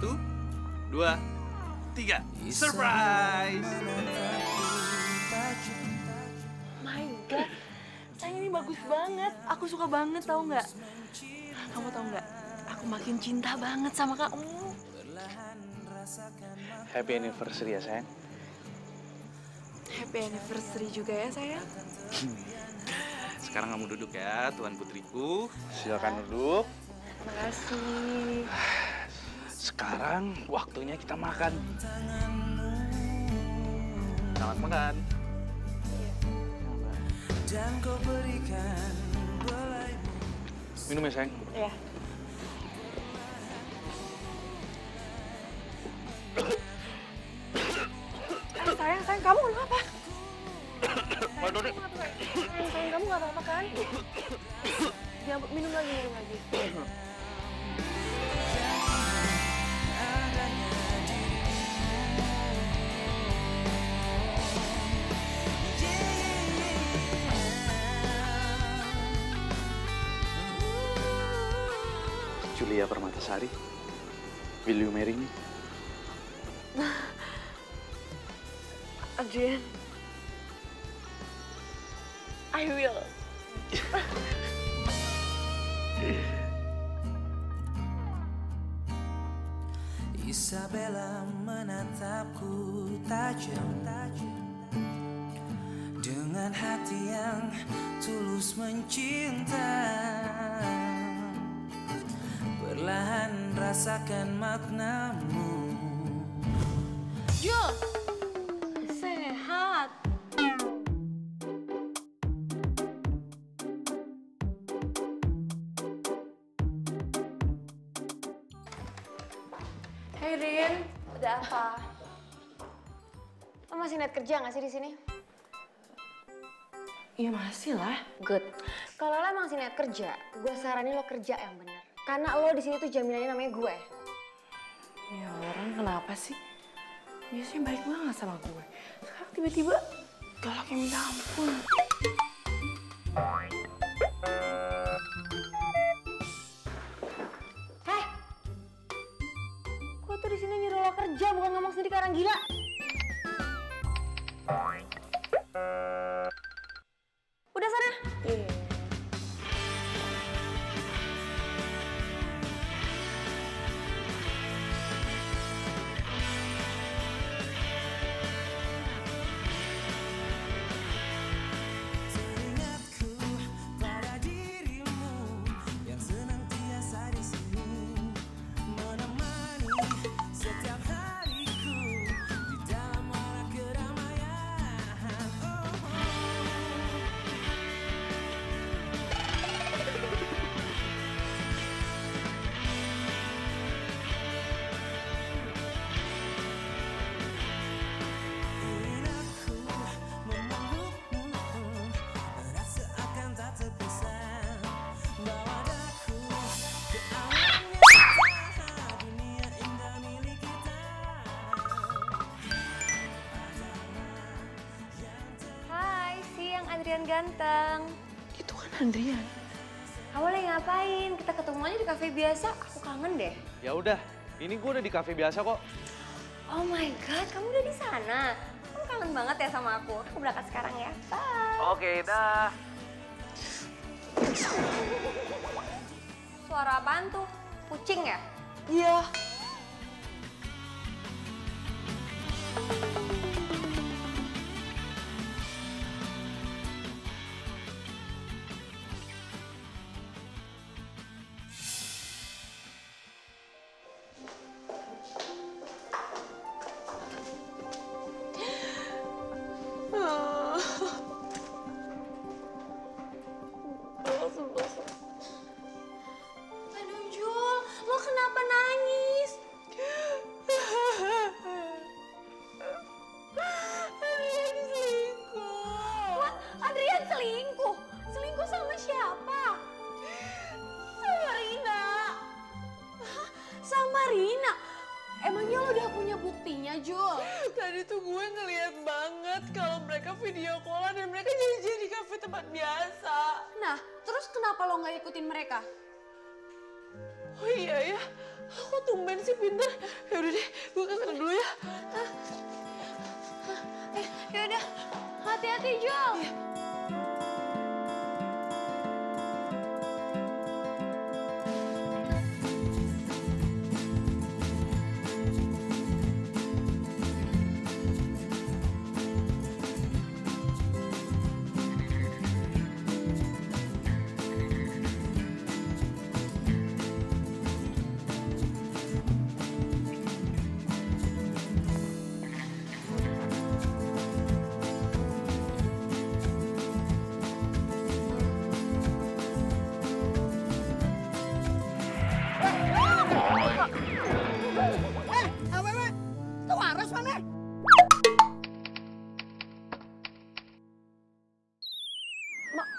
1, 2, 3. Surprise! My God, sayang ini bagus banget. Aku suka banget, tau nggak? Kamu tau nggak? Aku makin cinta banget sama kamu. Happy anniversary ya sayang. Happy anniversary juga ya sayang. Sekarang kamu duduk ya, Tuan Putriku. Silakan duduk. Makasih. Sekarang waktunya kita makan. Selamat makan. Minum ya sayang. Iya. Sayang, kamu kenapa? Sayang, kamu nggak apa-apa kan? Ya, minum lagi. Julia Permatasari, will you marry me? Adrian, I will. Isabella menatapku tajam dengan hati yang tulus mencinta. Perlahan rasakan maknamu. Jul, sehat. Hey Rin, udah apa? Lo masih niat kerja nggak sih di sini? Iya masih lah. Good. Kalau lo emang masih niat kerja, gue saranin lo kerja yang benar. Karena lo di sini tuh jaminannya namanya gue. Ya orang kenapa sih? Biasanya baik banget sama gue. Sekarang tiba-tiba galak yang minta ampun. Heh, gue tuh di sini nyuruh lo kerja, bukan ngomong sendiri kayak orang gila. Udah sana. Iya. Teringatku pada dirimu yang senantiasa di sini menemani setiap hariku di dalam warak keramaian. Ingin aku memelukmu, rasa akan tak terpisah. Bawa daku ke alam nyata, dunia indah milik kita. Hai, siang Adrian ganteng. Itu kan Andrian. Kamu lagi ngapain? Kita ketemu aja di kafe biasa. Aku kangen deh. Ya udah, ini gue udah di kafe biasa kok. Oh my God, kamu udah di sana. Kamu kangen banget ya sama aku. Aku berangkat sekarang ya. Bye. Oke, dah. Suara apaan tuh? Kucing ya? Iya. Aduh Jul, lo kenapa nangis? Andrian selingkuh. What? Adrian selingkuh? Selingkuh sama siapa? Sama Rina. Hah? Sama Rina? Emangnya lo udah punya buktinya, Jul? Tadi tuh gue ngeliat banget kalau mereka video call dan mereka janjian di kafe tempat biasa. Nah, terus kenapa lo nggak ikutin mereka? Oh iya ya, kok tumben sih pinter. Yaudah deh, gue ke sana dulu ya. Yaudah, hati-hati Jul.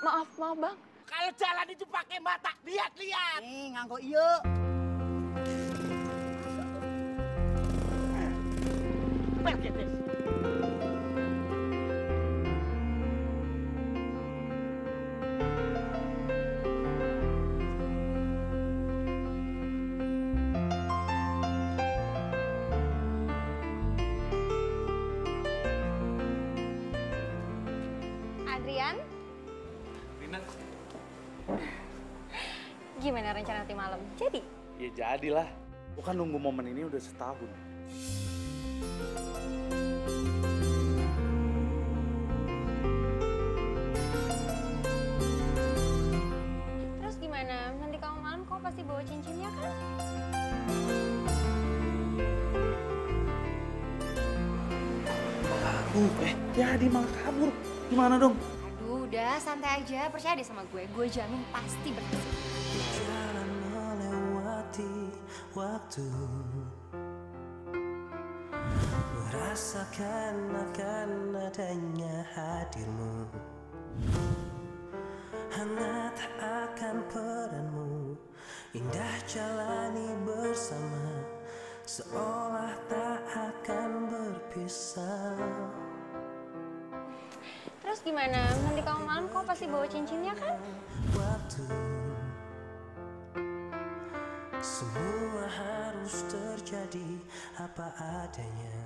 Maaf bang. Kalau jalan itu pakai mata, lihat-lihat. Nih, nganggo iya. Begitu. Adrian, Rina, gimana rencana nanti malam? Jadi? ya jadilah. Bukan nunggu momen ini udah setahun. Terus gimana? Nanti kamu malam kamu pasti bawa cincinnya kan? Jadi malah kabur. Gimana dong? Aduh, udah santai aja. Percaya deh sama gue. Gue jamin pasti berhasil. Jalan melewati waktu, merasakan akan adanya hadirmu, hangat akan peranmu, indah jalani bersama, seolah tak akan berpisah. Terus gimana? Nanti kamu malam kamu pasti bawa cincinnya kan? Waktu semua harus terjadi apa adanya.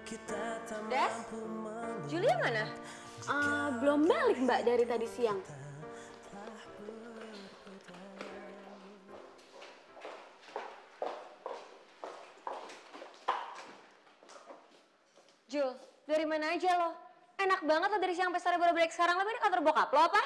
Kita tak Des? mampu mengelak. Julia mana? Belum balik mbak dari tadi siang. Jul, dari mana aja lo? Enak banget lo dari siang sampai sore baru balik sekarang. Lo ini kantor bokap lo apa?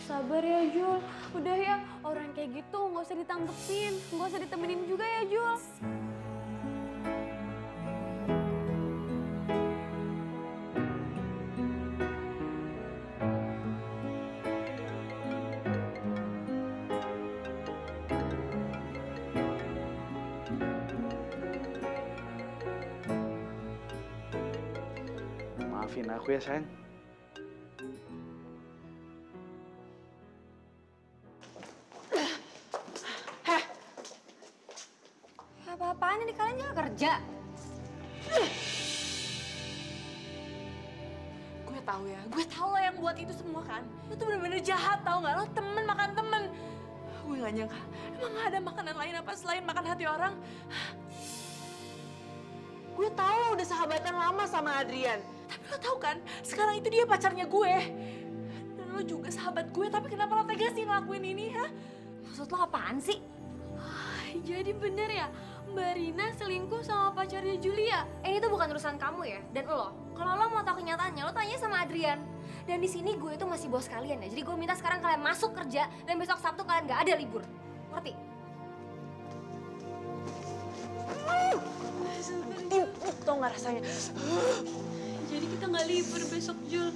Sabar ya Jul, udah ya orang kayak gitu nggak usah ditanggepin, nggak usah ditemenin juga ya Jul. Maafin aku ya sayang. Apa-apaan ini kalian jangan kerja. Gue tahu lo yang buat itu semua kan. Lo tuh bener-bener jahat tau gak? Lo temen makan temen. Gue gak nyangka, emang gak ada makanan lain apa selain makan hati orang? Gue tahu lo udah sahabatan lama sama Adrian. Tapi lo tahu kan, sekarang itu dia pacarnya gue. Dan lo juga sahabat gue, tapi kenapa lo tega sih ngelakuin ini, ha? Maksud lo apaan sih? Jadi bener ya, Mbak Rina selingkuh sama pacarnya Julia. Ini tuh bukan urusan kamu ya, dan lo. Kalau lo mau tahu kenyataannya, lo tanya sama Adrian. Dan di sini gue itu masih bos kalian ya. Jadi gue minta sekarang kalian masuk kerja dan besok Sabtu kalian gak ada libur. Ngerti? Empuk tau gak rasanya? Jadi kita nggak libur besok Jul.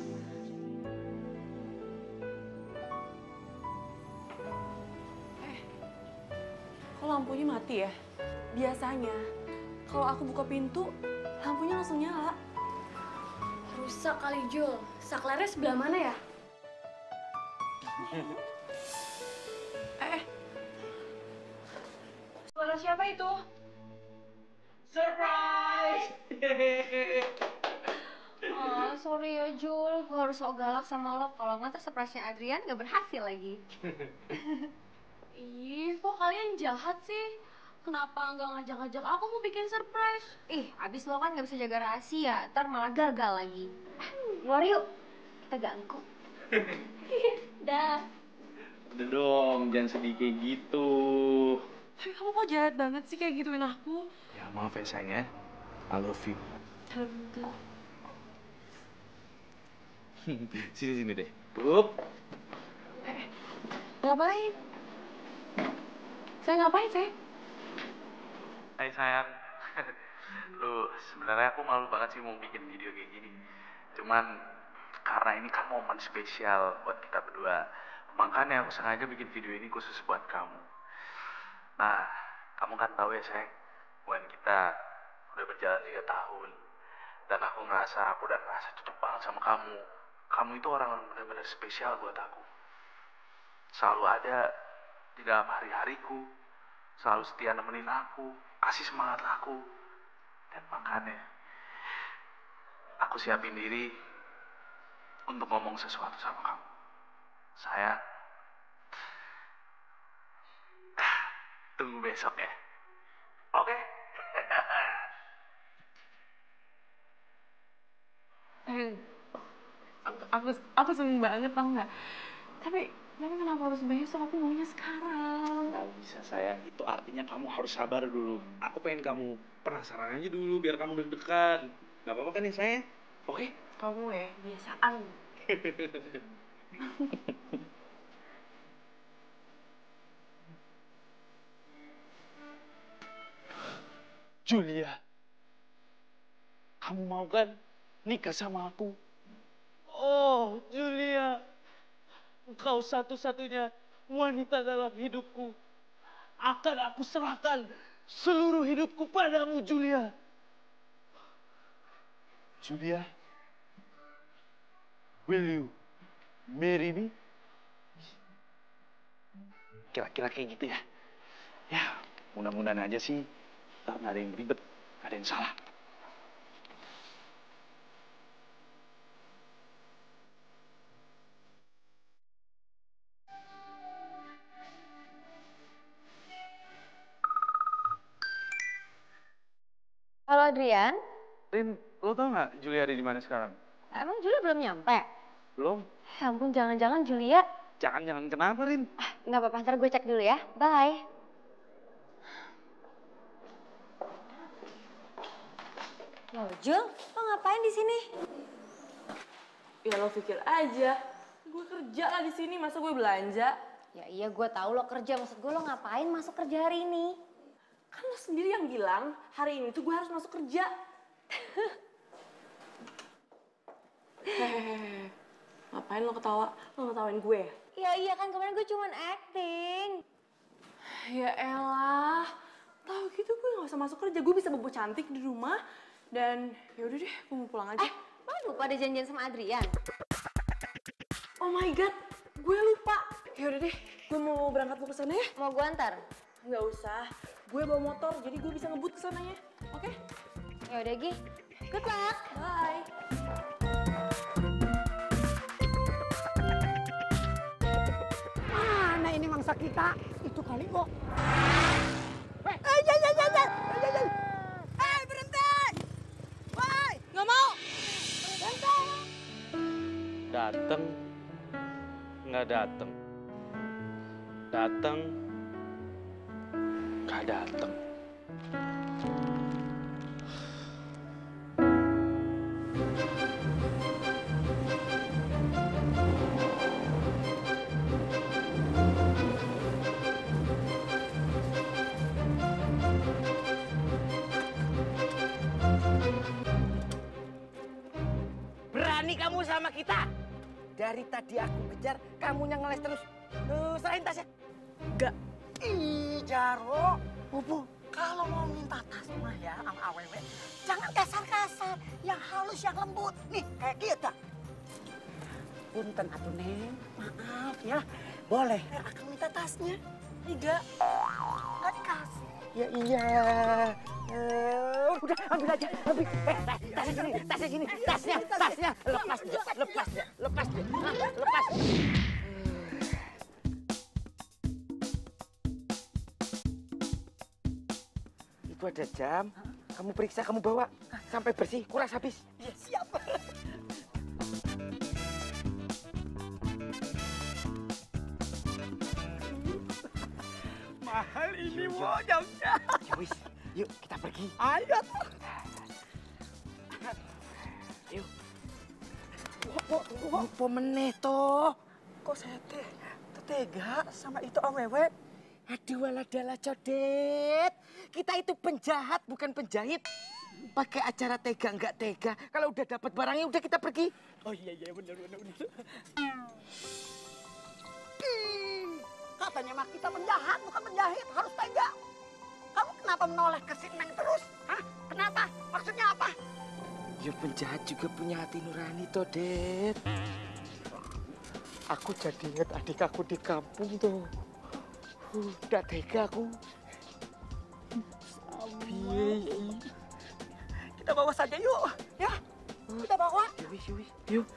Kok lampunya mati ya? Biasanya, kalau aku buka pintu, lampunya langsung nyala. Rusak kali Jul. Saklarnya sebelah mana ya? Suara siapa itu? Surprise! harus so galak sama lo, kalau nggak tuh surprise-nya Adrian nggak berhasil lagi. Ih, kok kalian jahat sih? Kenapa nggak ngajak-ngajak aku mau bikin surprise? Ih, abis lo kan nggak bisa jaga rahasia, ntar malah gagal lagi. Keluar yuk, kita ganggu. Dah. Udah dong, jangan sedih kayak gitu. Tapi kamu kok jahat banget sih kayak gituin aku? Ya maaf ya sayang ya. I love you. Sini deh. Pup. Ngapain? Saya ngapain, saya? Hai sayang. Lu sebenarnya aku malu banget sih mau bikin video kayak gini. Cuman karena ini kan momen spesial buat kita berdua. Makanya aku sengaja bikin video ini khusus buat kamu. Nah, kamu kan tahu ya sayang, hubungan kita udah berjalan 3 tahun. Dan aku udah ngerasa cocok banget sama kamu. Kamu itu orang yang benar-benar spesial buat aku. Selalu ada di dalam hari-hariku. Selalu setia nemenin aku, kasih semangat aku. Dan makanya aku siapin diri untuk ngomong sesuatu sama kamu. Sayang, tunggu besok ya. Oke? Aku seneng banget tau nggak? Tapi kenapa harus besok? Aku maunya sekarang. Gak bisa sayang, itu artinya kamu harus sabar dulu. Aku pengen kamu penasaran aja dulu biar kamu deg-degan. Gak apa-apa kan ya sayang? Oke? Kamu ya, biasaan. Julia, kamu mau kan nikah sama aku? Oh, Julia, engkau satu-satunya wanita dalam hidupku. Akan aku serahkan seluruh hidupku padamu, Julia. Julia, will you marry me? Kira-kira kayak gitu ya? Ya, mudah-mudahan aja sih. Tak ada yang ribet, gak ada yang salah. Halo Adrian, Rin, lo tau gak Julia ada di mana sekarang? emang Julia belum nyampe? Belum? Ya ampun, jangan-jangan Julia. Jangan kenapa, Rin? Nggak apa-apa, ntar gue cek dulu ya. Bye. Loh, Jul, lo ngapain di sini? Ya lo pikir aja, gue kerja lah di sini, masa gue belanja? Ya iya, gue tahu lo kerja. Maksud gue lo ngapain masuk kerja hari ini? Kan lo sendiri yang bilang hari ini tuh gue harus masuk kerja. Hehehe, ngapain lo ketawa? Lo ngetawain gue ya? Ya iya kan, kemarin gue cuman acting. Ya elah, tahu gitu gue gak usah masuk kerja, gue bisa bobo cantik di rumah. Dan yaudah deh, gue mau pulang aja. Lo lupa ada janjian sama Adrian? Oh my god, gue lupa. Yaudah deh, gue mau berangkat ke sana ya. Mau gue antar? Nggak usah, gue bawa motor jadi gue bisa ngebut ke sananya. Oke? Ya udah Gi, good luck. Bye. Mana ini mangsa kita? Itu kali kok. Berhenti! Woi, nggak mau! Berhenti! Dateng, nggak dateng. Dateng, nggak dateng. Berani kamu sama kita? Dari tadi aku kejar, kamunya ngeles terus. Serahin tasnya. Enggak. Ih, Jaro. Bobo, kalau mau minta tas mah ya sama awewe, jangan kasar-kasar. Yang halus, yang lembut. Nih, kayak kita. Punten atuh, Neng. Maaf ya. Boleh, akan minta tasnya. Enggak. Nggak dikasih. Ya iya. udah ambil aja, ambil. Tasnya gini, tasnya. Lepas dia. Hah, lepas. Itu ada jam, kamu periksa, kamu bawa. Sampai bersih, kuras habis. Iya, siap. Mahal ini, Wo, jamnya. Ya wis, yuk kita pergi. Ayo. Yuk. Apa meneh toh? Kok saya tega sama itu awewe? Aduh, waladala codet. Kita itu penjahat, bukan penjahit. Pakai acara tega nggak tega. Kalau udah dapat barangnya, udah kita pergi. Oh iya, bener. Katanya mah kita penjahat, bukan penjahit. Harus tega. Kamu kenapa menoleh ke si Neng terus? Hah? Kenapa? Maksudnya apa? Ya penjahat juga punya hati nurani, Todet. Aku jadi inget adik aku di kampung tuh. Udah tega aku. Kita bawa saja yuk, ya. Kita bawa. Yuk.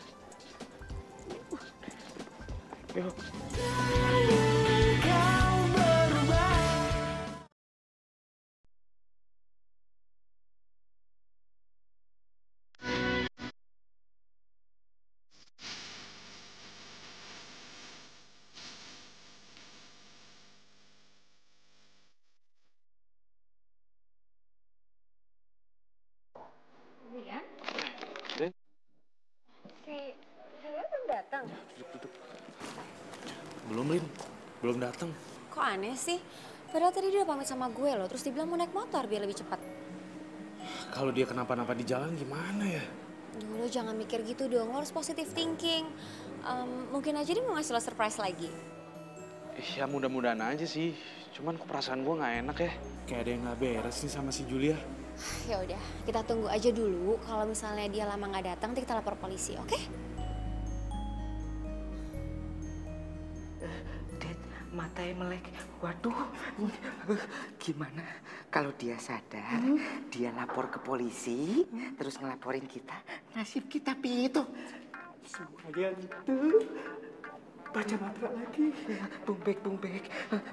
Belum datang. Kok aneh sih? Padahal tadi dia udah pamit sama gue loh, terus dibilang mau naik motor biar lebih cepat. Kalau dia kenapa-napa di jalan gimana ya? Duh, lo jangan mikir gitu dong, lo harus positive thinking. Mungkin aja dia mau ngasih lo surprise lagi. Ya mudah-mudahan aja sih. Cuman kok perasaan gue nggak enak ya. Kayak ada yang nggak beres nih sama si Julia. Ya udah, kita tunggu aja dulu. Kalau misalnya dia lama nggak datang, nanti kita lapor polisi, oke? Matanya melek. Waduh, gimana kalau dia sadar, dia lapor ke polisi, terus ngelaporin kita, nasib kita pitu. Semuanya gitu. Baca mantra lagi. Bumbek,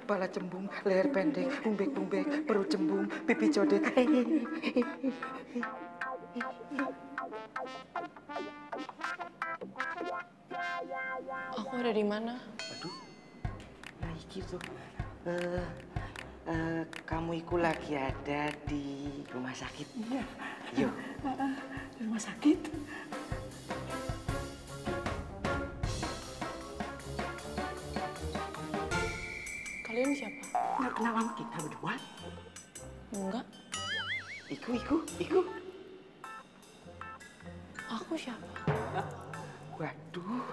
pala cembung, leher pendek, bumbek, perut cembung, pipi codet. Aku ada di mana? Waduh, nah gitu. Kamu itu lagi ada di rumah sakit. Iya. Yuk. Di rumah sakit. Kalian siapa? Nggak kenal sama kita berdua. Enggak. Iku. Aku siapa? Waduh.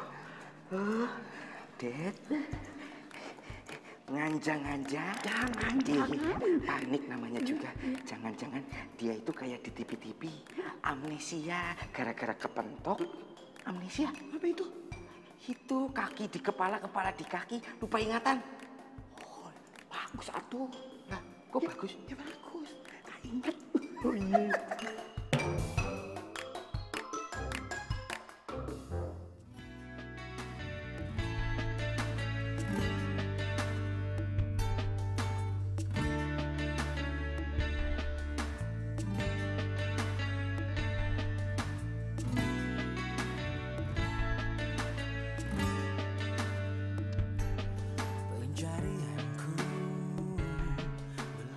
Det. Nganja-nganja. Panik namanya juga. Jangan-jangan dia itu kayak di TV-TV. Amnesia gara-gara kepentok. Amnesia? Apa itu? Itu kaki di kepala di kaki. Lupa ingatan. Oh, bagus atuh. Nah, kok bagus? Ya bagus. Tak ingat. Oh iya.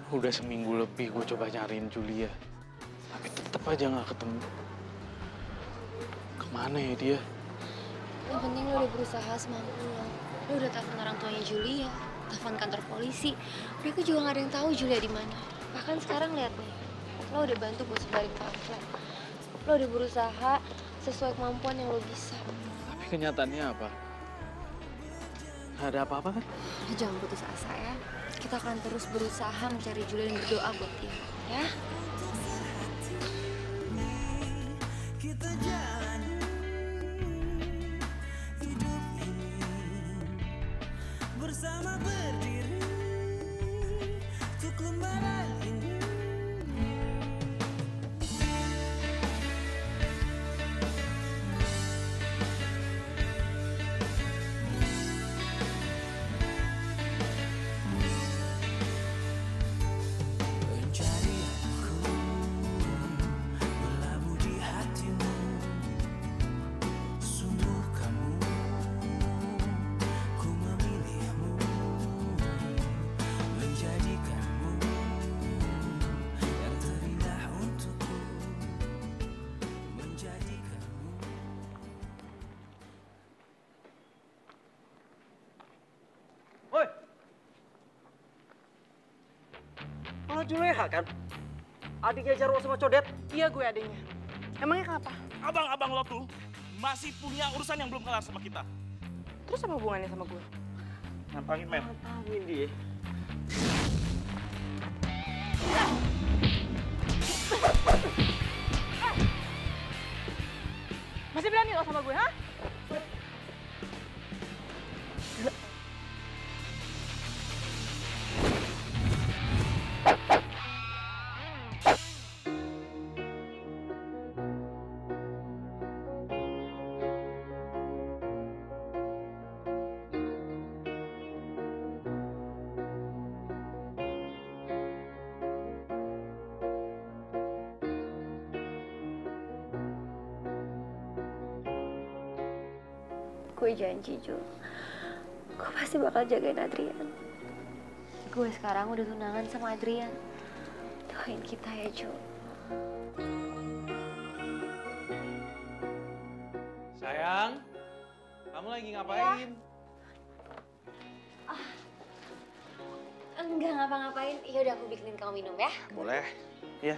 Udah seminggu lebih gue coba nyariin Julia. Tapi tetep aja nggak ketemu. Kemana ya dia? Yang penting lo udah berusaha semampu lo. Lo udah telepon orang tuanya Julia, telepon kantor polisi. Mereka juga nggak ada yang tahu Julia di mana. Bahkan sekarang lihat nih, lo udah bantu buat sebarin pamflet. Lo udah berusaha sesuai kemampuan yang lo bisa. Tapi kenyataannya apa? Gak ada apa-apa kan? Lo jangan putus asa ya. Kita akan terus berusaha mencari Julia dan berdoa buat dia, ya. Kita jalani hidup ini bersama berdiri untuk lembaran ini. Juleha kan? Adiknya Jarwo sama Codet. Iya, gue adiknya. Emangnya kenapa? Abang-abang lo tuh masih punya urusan yang belum kelar sama kita. Terus apa hubungannya sama gue? Nantangin, men. Tantangin dia. Masih berani lo sama gue, ha? Gue janji, Jul. Gue pasti bakal jagain Adrian. Gue sekarang udah tunangan sama Adrian. Doain kita ya, Jul. Sayang, kamu lagi ngapain? Enggak ngapa-ngapain. Ya udah aku bikinin kamu minum ya. Boleh. Iya.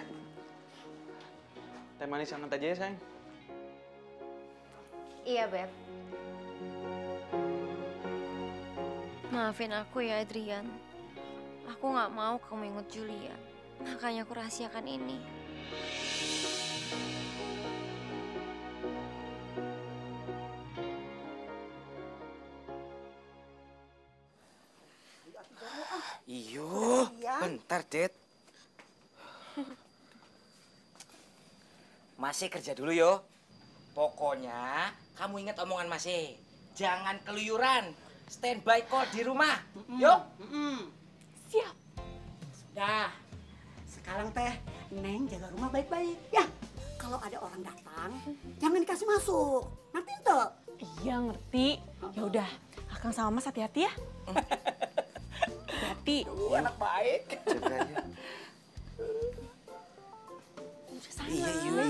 Teh manis hangat aja ya, sayang. Iya, Beb. Maafin aku ya, Adrian. Aku nggak mau kamu inget Julia. Makanya aku rahasiakan ini. Iyo, bentar, Det. Masih kerja dulu, yo. Pokoknya, kamu ingat omongan Masih. Jangan keluyuran. Standby call di rumah. Yuk. Siap. Sudah. Sekarang teh, Neng jaga rumah baik-baik. Ya, kalau ada orang datang, jangan dikasih masuk. Nanti tuh. Iya, ngerti. Ya udah, Akang sama Mas hati-hati ya. Hati-hati. Anak baik. Jaga ya.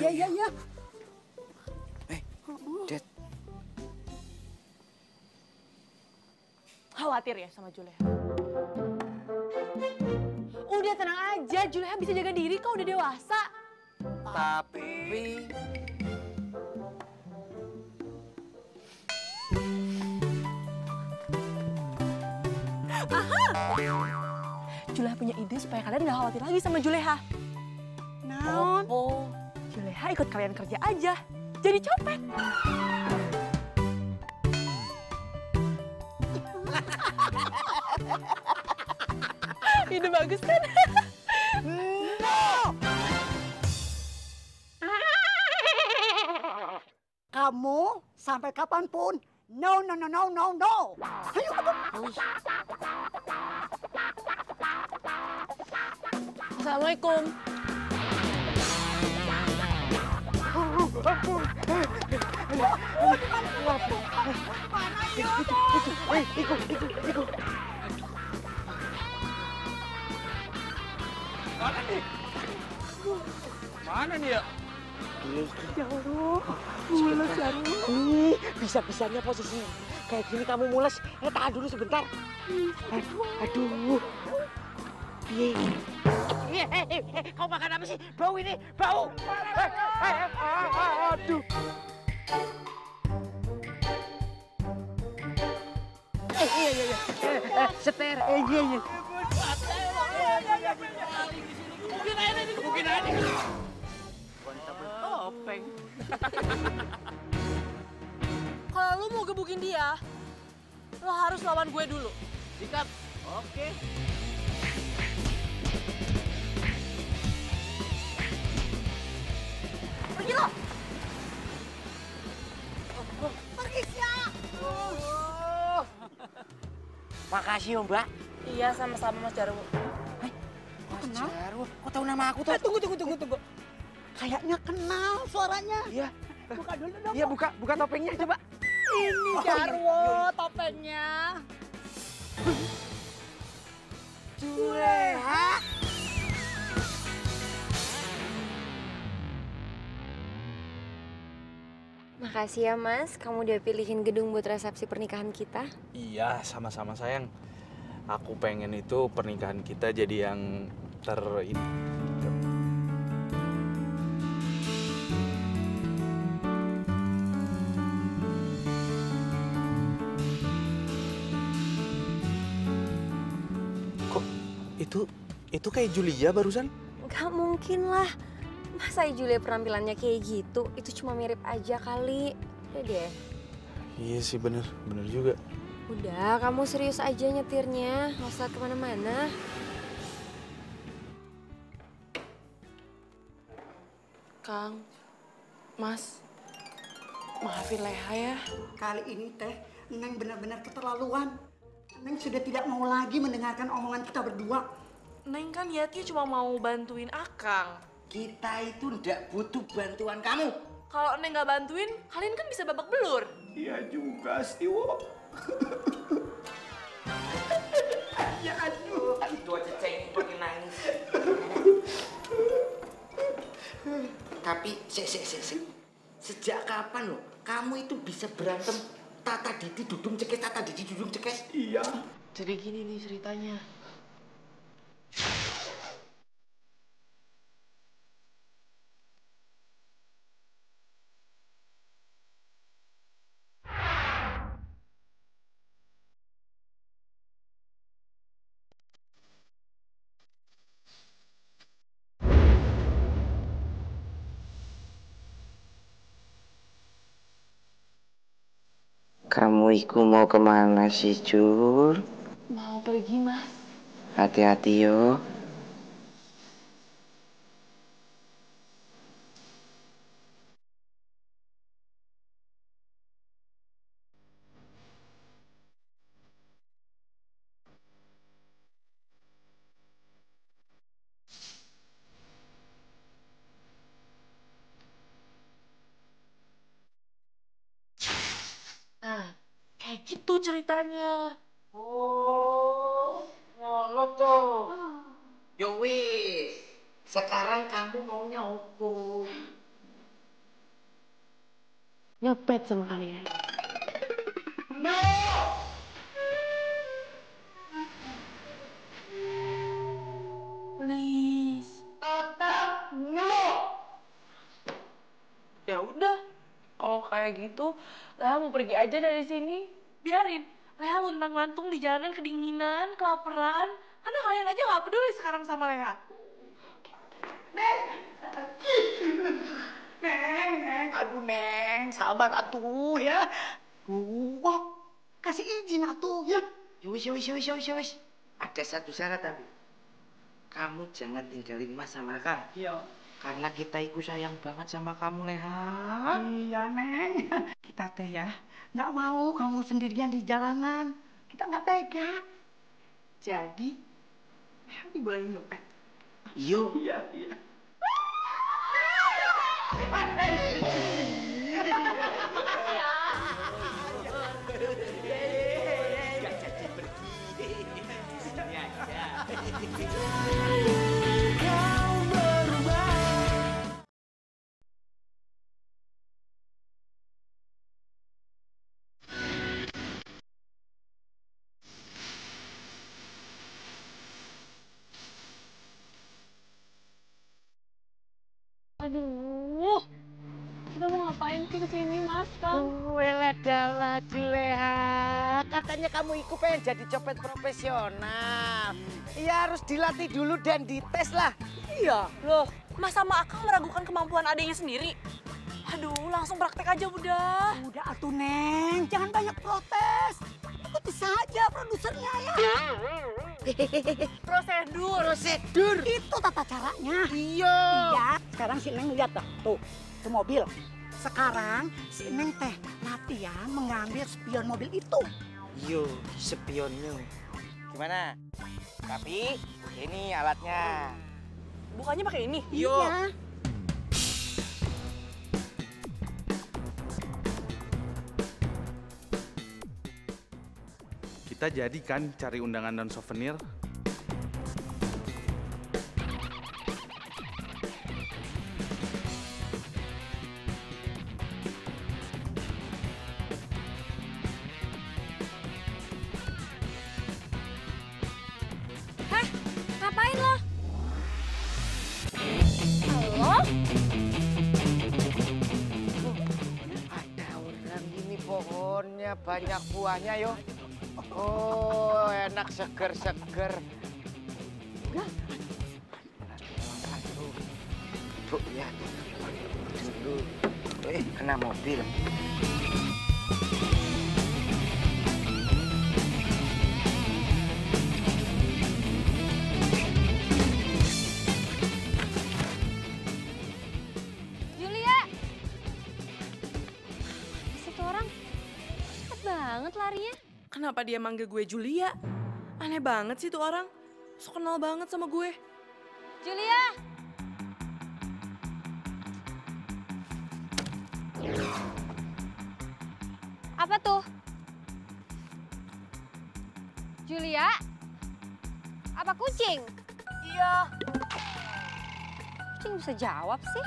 Iya, Iya. Det. Khawatir ya sama Juleha. Udah tenang aja, Juleha bisa jaga diri kok, udah dewasa. Tapi... Juleha punya ide supaya kalian nggak khawatir lagi sama Juleha. Naon? Juleha ikut kalian kerja aja, jadi copet. Ide bagus kan? Kamu sampai kapanpun, no. Ayo, Assalamualaikum. Mana nih ya? mules Jarwo. Bisa-bisanya posisi kayak gini kamu mules. Tahan dulu sebentar. Aduh. Kau makan apa sih? Bau ini, bau. Aduh. Iya. Seter. Iya. Mungkin aja. Topeng. Kalau lu mau gebukin dia, lo harus lawan gue dulu. Sikat. Oke. Pergi lo! Pergi siap. Makasih ya, Mbak. Iya, sama-sama Mas Jarwo. Kenal? Jarwo, kok tahu nama aku tuh? Tunggu. Kayaknya kenal suaranya. Iya. Buka dulu dong. Iya, buka topengnya coba. Ini Jarwo topengnya. Juleha. Makasih ya, Mas. Kamu udah pilihin gedung buat resepsi pernikahan kita. Iya, sama-sama sayang. Aku pengen itu pernikahan kita jadi yang Ntar ini. Kok itu kayak Julia barusan? Gak mungkin lah. Masa Julia penampilannya kayak gitu? Itu cuma mirip aja kali. Udah deh. Iya sih bener juga. Udah, kamu serius aja nyetirnya. Nggak usah kemana-mana. Kang, Mas, maafin Leha ya. Kali ini teh, Neng benar-benar keterlaluan. Neng sudah tidak mau lagi mendengarkan omongan kita berdua. Neng kan niatnya cuma mau bantuin Akang. Kita itu ndak butuh bantuan kamu. Kalau Neng nggak bantuin, kalian kan bisa babak belur. Iya juga sih, Wo. Ya aduh. Itu aja cengeng pakai nangis. Tapi, sejak kapan loh kamu itu bisa berantem Tata Didi dudung cekes, Tata Didi dudung cekes? Iya. Jadi gini nih ceritanya. Kamu iku mau kemana sih, Jul? Mau pergi, Mas. Hati-hati yo. Nah, kayak gitu ceritanya. Oh, nyolot tuh. Yo wis, sekarang kamu maunya opo? Nyepet sama kalian. Please. Tetap no. Ya udah, kalau kayak gitu, Leha mau pergi aja dari sini. Biarin, Leha luntang-lantung di jalanan kedinginan, kelaparan. Karena kalian aja nggak peduli sekarang sama Leha. Neng, aduh Neng, sabar atuh ya. Wah, kasih izin atuh ya. Yowis. Ada satu syarat tapi. Kamu jangan tinggalin Mas sama Kang. Iya. Karena kita itu sayang banget sama kamu, Leha. Iya, Neng. Kita teh ya, nggak mau kamu sendirian di jalanan. Kita nggak tega. Jadi, dibolehin nyopet. Yo. Iya. Aduh, kita mau ngapain sih kesini, Mas, Kang? Dalah Juleha. Katanya kamu ikut pengen jadi copet profesional. Ya harus dilatih dulu dan dites lah. Iya. Loh, Mas sama Akang meragukan kemampuan adiknya sendiri? Aduh, langsung praktek aja udah. Udah atuh Neng, jangan banyak protes. Ikuti saja produsernya ya. Prosedur. Itu tata caranya. Iya. Iya, sekarang si Neng lihat dah, tuh mobil. Sekarang si Neng teh latihan mengambil spion mobil itu. Yo, spionnya. Gimana? Tapi ini alatnya. Bukannya pakai ini? Yo. Iya. Kita jadi kan cari undangan dan souvenir. Hah? Ngapain lo? Rupanya banyak buahnya, yo. Oh, enak seger-seger. Aduh. Tuh, ya. Dulu. Kena mobil. Banget larinya. Kenapa dia manggil gue Julia? Aneh banget sih tuh orang. So kenal banget sama gue. Julia! Apa tuh? Julia? Apa kucing? Iya. Kucing bisa jawab sih.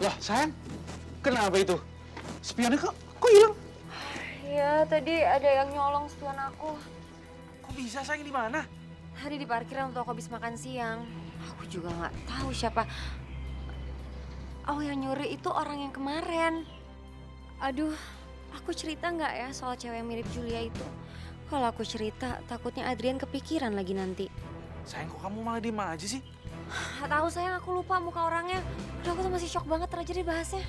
Lah, sayang, kenapa itu? Spionnya kok hilang? Iya, tadi ada yang nyolong spion aku. Kok bisa, sayang, di mana? Tadi di parkiran waktu aku habis makan siang. Aku juga nggak tahu siapa. Oh, yang nyuri itu orang yang kemarin. Aduh, aku cerita nggak ya soal cewek yang mirip Julia itu? Kalau aku cerita, takutnya Adrian kepikiran lagi nanti. Sayang, kok kamu malah diem aja sih? Gak tahu sayang, aku lupa muka orangnya. Udah, aku tuh masih shock banget aja dibahasnya.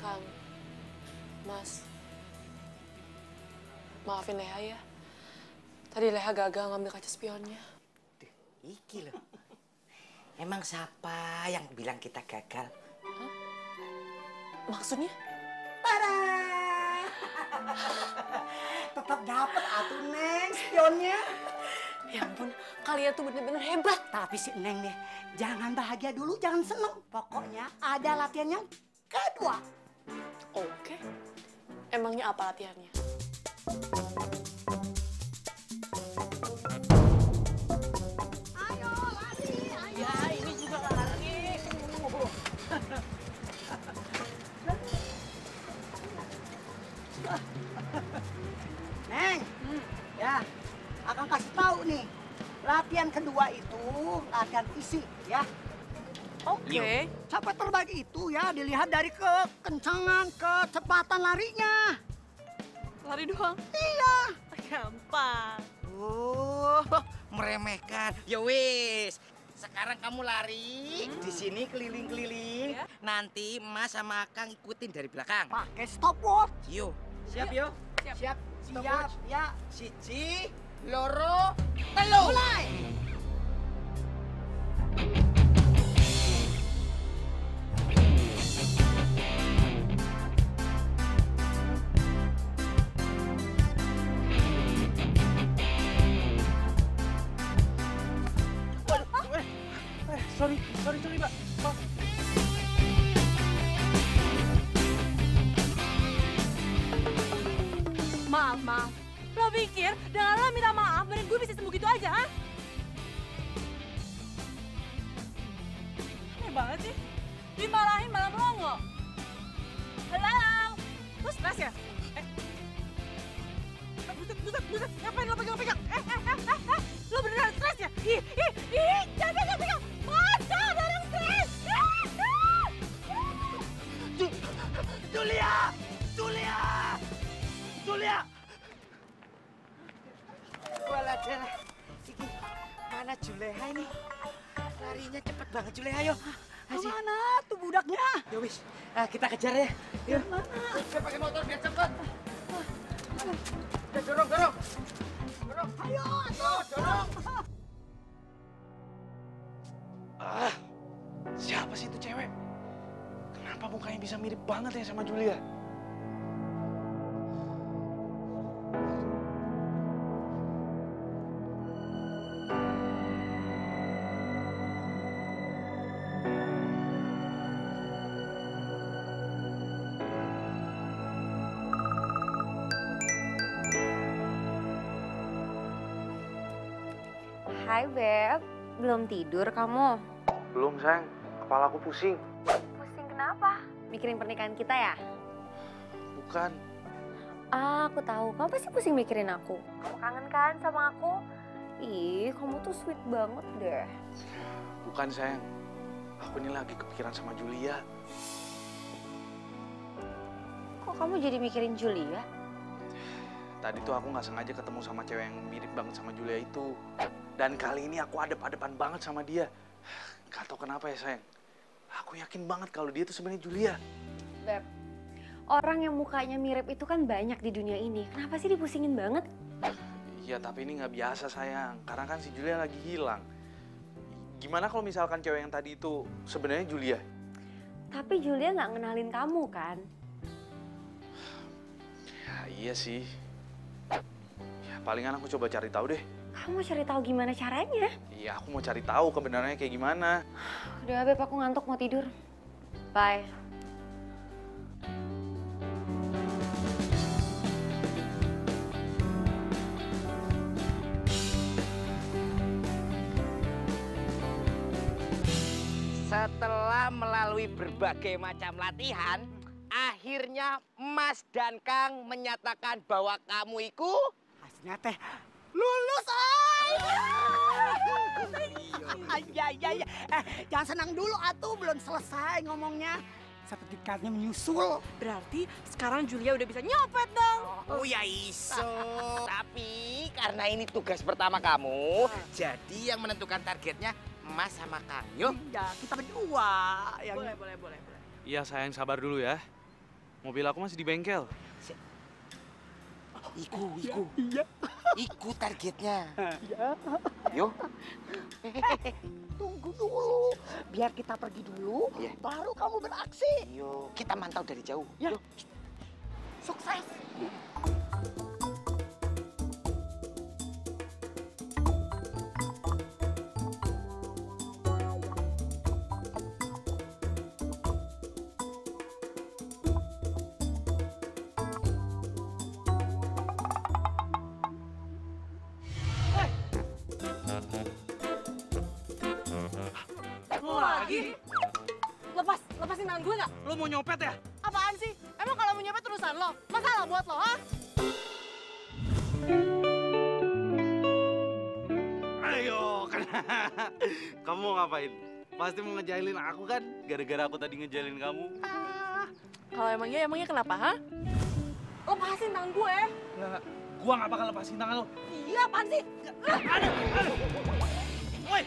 Kang, Mas, maafin Leha ya. Tadi Leha gagal ngambil kaca spionnya. Iki loh. Emang siapa yang bilang kita gagal? Hah? Maksudnya? Tetap dapet atuh Neng spionnya. Ya ampun, kalian tuh bener-bener hebat. Tapi si Neng nih, jangan bahagia dulu, jangan seneng. Pokoknya ada latihan yang kedua. Oke. Emangnya apa latihannya? Ayo lari, ayo. Ya ini juga lari. Neng, ya, akan kasih tahu nih. Latihan kedua itu latihan fisik, ya. Oke. Sampai terbaik itu ya dilihat dari kekencangan, kecepatan larinya. Lari doang? Iya. Gampang. Meremehkan. Ya wis. Sekarang kamu lari di sini keliling-keliling. Ya. Nanti Mas sama Kang ikutin dari belakang. Pakai stopwatch. Yo. Siap yo? Siap. Siap, ya. Siji, loro, telu. Mulai. Sorry, Mbak. Maaf. Maaf. Lo pikir dengan lo minta maaf, badan gue bisa sembuh gitu aja, ha? Aneh banget sih. Dimarahin malah melongo. Halo? Lo stres ya? Buset. Ngapain lo pegang-pegang? Lo beneran stres ya? Jangan pegang-pegang. Masa orang stres? Julia! Walah, iki mana Juleha ini? Larinya cepet banget Juleha, yo. Mana tuh budaknya? Ya wis, kita kejar ya. Yuk. Saya pakai motor biar cepet. Ya, dorong. Ayo, dorong. Siapa sih itu cewek? Kenapa mukanya bisa mirip banget ya sama Julia? Hai Beb, belum tidur kamu? Belum sayang, kepala aku pusing. Pusing kenapa? Mikirin pernikahan kita ya? Bukan, Ah, aku tahu. Kamu pasti pusing mikirin aku. Kamu kangen kan sama aku? Ih, kamu tuh sweet banget deh. bukan sayang. Aku ini lagi kepikiran sama Julia. Kok kamu jadi mikirin Julia? Tadi tuh aku nggak sengaja ketemu sama cewek yang mirip banget sama Julia itu. Dan kali ini aku adep-adepan banget sama dia. Gak tau kenapa ya sayang. Aku yakin banget kalau dia tuh sebenarnya Julia. Beb, orang yang mukanya mirip itu kan banyak di dunia ini. Kenapa sih dipusingin banget? Iya, tapi ini nggak biasa sayang. Karena kan si Julia lagi hilang. Gimana kalau misalkan cewek yang tadi itu sebenarnya Julia? Tapi Julia nggak ngenalin kamu kan? Ya, iya sih. Ya, palingan aku coba cari tahu deh. Kamu cari tahu gimana caranya? Iya, aku mau cari tahu kebenarannya kayak gimana. Udah Beb, aku ngantuk mau tidur. Bye. Setelah melalui berbagai macam latihan, akhirnya Mas dan Kang menyatakan bahwa kamu itu Hasilnya teh lulus, iya. Jangan senang dulu atuh, belum selesai ngomongnya. Sertifikatnya menyusul. Berarti sekarang Julia udah bisa nyopet dong. Oh ya iso. Tapi karena ini tugas pertama kamu, jadi yang menentukan targetnya Mas sama Kang. Yuk. Ya, kita berdua. Yang... Boleh. Iya sayang, sabar dulu ya. Mobil aku masih di bengkel. Iku. Iya. Iku targetnya. Iya. Yuk. Tunggu dulu. Biar kita pergi dulu, baru kamu beraksi. Yuk, kita mantau dari jauh. Ya. Yuk. Sukses. Lagi? Lepasin tangan gue nggak? Lo mau nyopet ya? Apaan sih? Emang kalau mau nyopet urusan lo? Masalah buat lo, ha? Ayo, kamu mau ngapain? Pasti mau ngejailin aku kan? Gara-gara aku tadi ngejailin kamu. Kalau emangnya kenapa, ha? Lepasin tangan gue. Nggak, gua nggak bakal lepasin tangan lo. Iya, apaan sih? Aduh. Woi,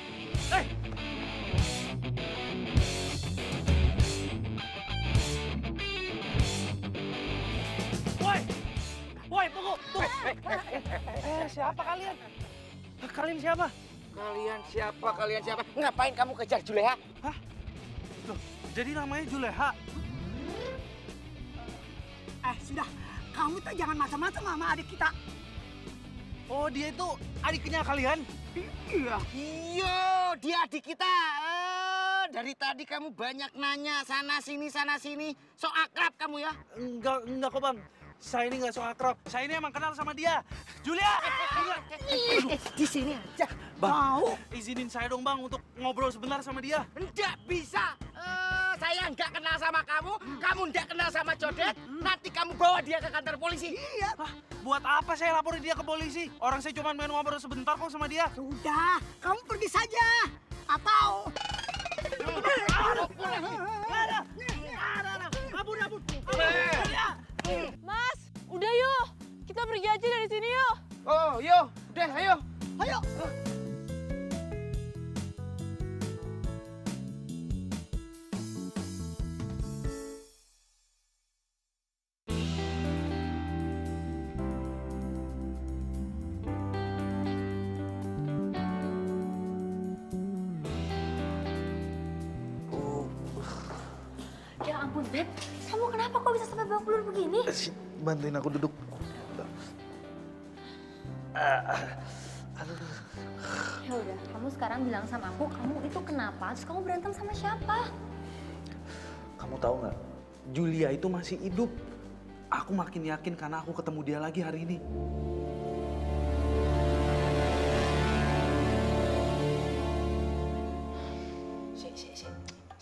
Woi, tunggu. Siapa kalian? Kalian siapa? Kalian siapa? Ngapain kamu kejar Juleha? Hah? Loh, jadi namanya Juleha? Sudah. Kamu tuh jangan macam-macam sama adik kita. Oh, dia itu adiknya kalian? Iya. Iya, dia adik kita. Dari tadi kamu banyak nanya sana sini. So akrab kamu ya? Enggak kok bang. Saya ini nggak so akrab. Saya ini emang kenal sama dia. Julia! Di sini aja. Bang, izinin saya dong bang untuk ngobrol sebentar sama dia. Nggak bisa. Saya nggak kenal sama kamu nggak kenal sama Codet. Nanti kamu bawa dia ke kantor polisi. Iya. Buat apa saya laporin dia ke polisi? Orang saya cuma main ngobrol sebentar kok sama dia. Sudah, kamu pergi saja. Atau... Ampun. Mas, udah yuk. Kita pergi aja dari sini yuk. Oh, yuk. Udah, ayo. Ya ampun, Beb. Kamu kenapa kok bisa sampai babak belur begini? Bantuin aku duduk. Ya udah, kamu sekarang bilang sama aku, kamu itu kenapa? Terus kamu berantem sama siapa? Kamu tahu nggak? Julia itu masih hidup. Aku makin yakin karena aku ketemu dia lagi hari ini.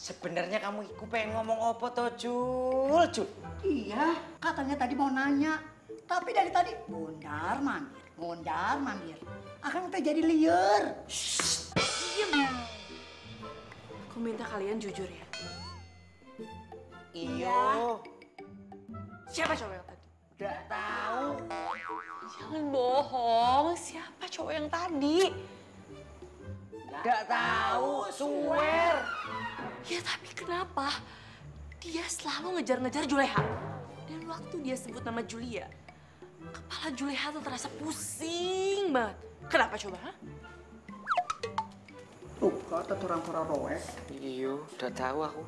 Sebenarnya kamu iku pengen ngomong apa toh, Jul? Jul. Iya, katanya tadi mau nanya. Tapi dari tadi mondar mandir. Akang teh jadi liar. Diam. Aku minta kalian jujur ya. Iyo. Siapa cowok yang tadi? Udah tahu. Jangan bohong. Siapa cowok yang tadi? Gak tahu, swear. Ya tapi kenapa dia selalu ngejar-ngejar Juleha? Dan waktu dia sebut nama Julia, kepala Juleha tuh terasa pusing banget. Kenapa coba? Ha? Tuh, kata orang roe. Iyo, udah tahu aku.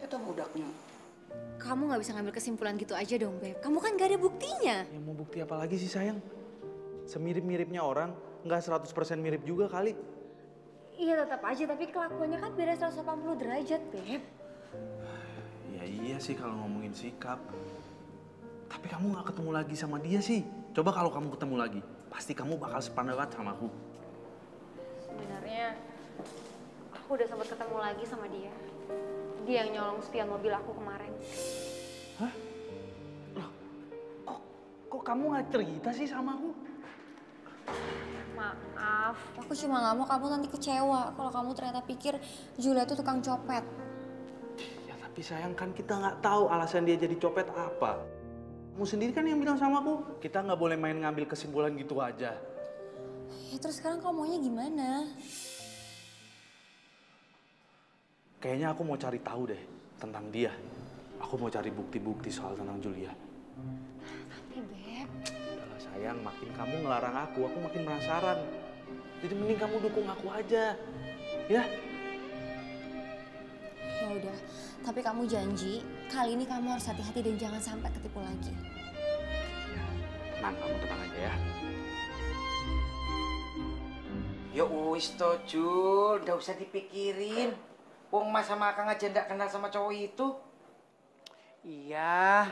Itu budaknya. Kamu nggak bisa ngambil kesimpulan gitu aja dong, Beb. Kamu kan gak ada buktinya. Ya mau bukti apa lagi sih sayang? Semirip-miripnya orang, nggak 100% mirip juga kali. Iya tetap aja, tapi kelakuannya kan beda 180 derajat, Beb. Ya iya sih kalau ngomongin sikap. Tapi kamu nggak ketemu lagi sama dia sih. Coba kalau kamu ketemu lagi, pasti kamu bakal sependapat sama aku. Sebenarnya aku udah sempat ketemu lagi sama dia. Dia yang nyolong spion mobil aku kemarin. Hah? Loh, kok kamu nggak cerita sih sama aku? Maaf, aku cuma nggak mau kamu nanti kecewa kalau kamu ternyata pikir Julia itu tukang copet. Ya tapi sayang kan kita nggak tahu alasan dia jadi copet apa. Kamu sendiri kan yang bilang sama aku, kita nggak boleh main ngambil kesimpulan gitu aja. Ya terus sekarang kamu maunya gimana? Kayaknya aku mau cari tahu deh tentang dia. Aku mau cari bukti-bukti soal tentang Julia. Tapi Beb. Udahlah sayang, makin kamu ngelarang aku makin penasaran. Jadi mending kamu dukung aku aja, ya? Ya udah, tapi kamu janji kali ini kamu harus hati-hati dan jangan sampai ketipu lagi. Tenang, kamu tenang aja ya. Ya wis toh, Jul, nggak usah dipikirin. Wong Mas sama Akang aja nggak kenal sama cowok itu. Iya,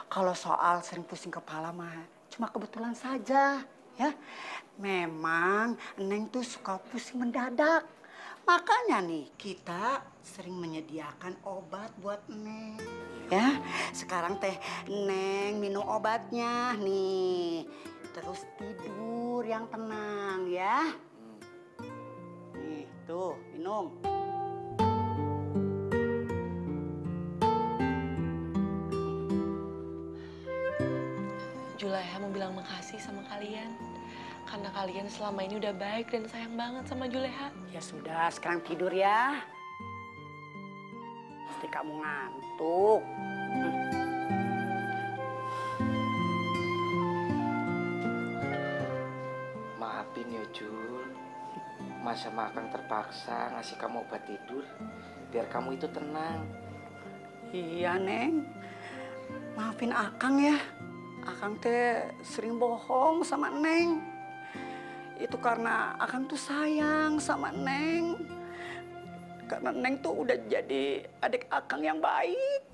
kalau soal sering pusing kepala mah cuma kebetulan saja, ya. Memang Neng tuh suka pusing mendadak. Makanya nih kita sering menyediakan obat buat Neng. Ya, sekarang teh Neng minum obatnya nih. Terus tidur yang tenang ya. Nih, tuh minum. Juleha mau bilang makasih sama kalian. Karena kalian selama ini udah baik dan sayang banget sama Juleha. Ya sudah, sekarang tidur ya. Pasti kamu ngantuk. Maafin ya, Jul. Mas sama Akang terpaksa ngasih kamu obat tidur biar kamu itu tenang. Iya, Neng. Maafin Akang ya. Akang teh sering bohong sama Neng. Itu karena Akang tuh sayang sama Neng. Karena Neng tuh udah jadi adik Akang yang baik.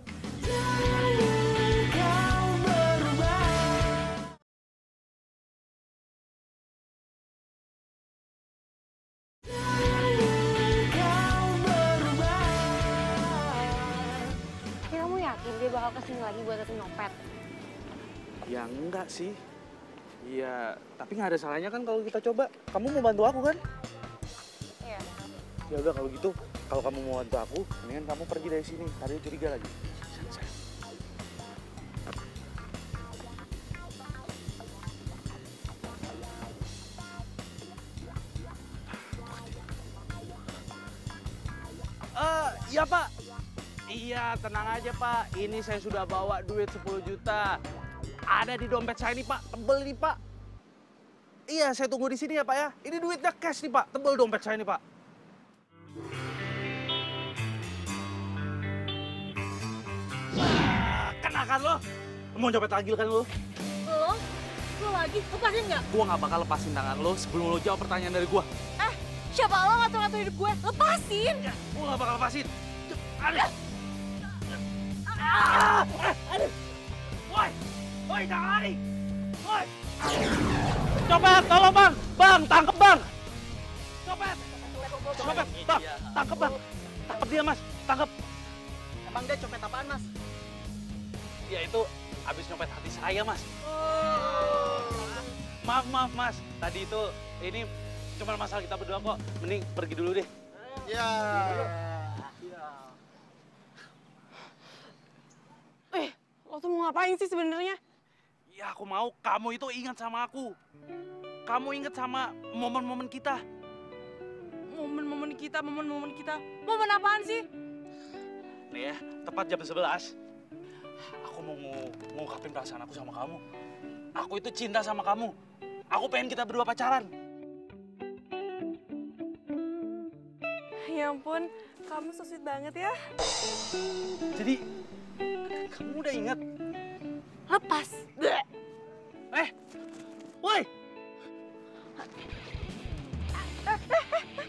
Kamu yakin dia bakal kesini lagi buat datang nyopet? Ya enggak sih. Iya, tapi nggak ada salahnya kan kalau kita coba. Kamu mau bantu aku kan? Iya. Ya udah kalau gitu, kalau kamu mau bantu aku, mendingan kamu pergi dari sini. Tadi curiga lagi. Iya Pak. Iya, tenang aja Pak. Ini saya sudah bawa duit 10 juta. Ada di dompet saya nih Pak, tebel nih Pak. Iya, saya tunggu di sini ya Pak ya. Ini duitnya cash nih Pak, tebel dompet saya nih Pak. Kenakan lo. Mau copet lagi kan lo? Lo lagi, lepasin nggak? Gua nggak bakal lepasin tangan lo sebelum lo jawab pertanyaan dari gua. Siapa lo ngatur-ngatur hidup gue? Lepasin! Ya, gua nggak bakal lepasin. Aduh. Aduh. Woi, woi jangan lari. Woi. Copet, tolong bang! Bang, tangkep bang! Copet! Copet, bang, tangkep bang! Tangkep dia mas, tangkep! Emang dia copet apaan, Mas? Dia itu habis nyopet hati saya mas. Maaf mas, tadi itu ini cuma masalah kita berdua kok. Mending pergi dulu deh. Ya. Lo tuh mau ngapain sih sebenarnya? Ya aku mau kamu itu ingat sama aku. Kamu ingat sama momen-momen kita. Momen-momen kita. Momen apaan sih? Nih ya, tepat jam 11. Aku mau ngungkapin perasaan aku sama kamu. Aku itu cinta sama kamu. Aku pengen kita berdua pacaran. Ya ampun, kamu so sweet banget ya. Jadi, kamu udah ingat? Lepas. Woi!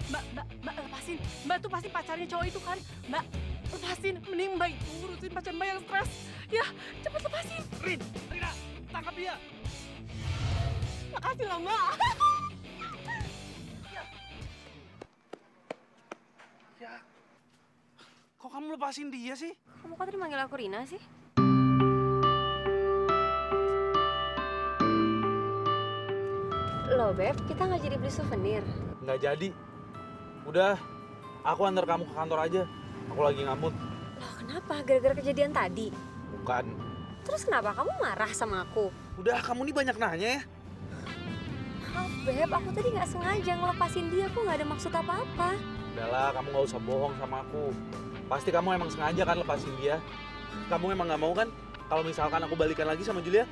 Mbak, lepasin. Mbak tuh pasti pacarnya cowok itu kan. Mbak, lepasin. Mending Mbak itu urusin pacar Mbak yang stres. Ya, cepet lepasin. Rina, tangkap dia. Makasih lah, Mbak. Ya, kok kamu lepasin dia sih? Kamu kok tadi manggil aku Rina sih? Loh, Beb, kita nggak jadi beli souvenir. Nggak jadi. Udah, aku antar kamu ke kantor aja. Aku lagi ngamut. Loh, kenapa? Gara-gara kejadian tadi? Bukan. Terus kenapa kamu marah sama aku? Udah, kamu nih banyak nanya ya. Maaf, Beb, aku tadi nggak sengaja ngelepasin dia. Aku nggak ada maksud apa-apa. Udahlah, kamu nggak usah bohong sama aku. Pasti kamu emang sengaja kan lepasin dia. Kamu emang nggak mau kan kalau misalkan aku balikan lagi sama Julia?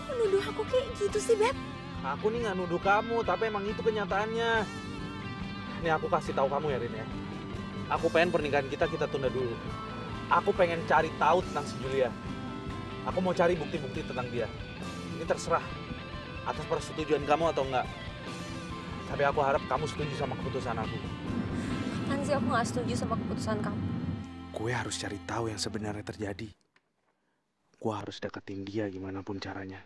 Kok nuduh aku kayak gitu sih, Beb? Aku nih nggak nuduh kamu, tapi emang itu kenyataannya. Nih aku kasih tahu kamu ya, Rin ya. Aku pengen pernikahan kita tunda dulu. Aku pengen cari tahu tentang si Julia. Aku mau cari bukti-bukti tentang dia. Ini terserah atas persetujuan kamu atau enggak. Tapi aku harap kamu setuju sama keputusan aku. Kapan sih aku nggak setuju sama keputusan kamu? Gue harus cari tahu yang sebenarnya terjadi. Gue harus deketin dia gimana pun caranya.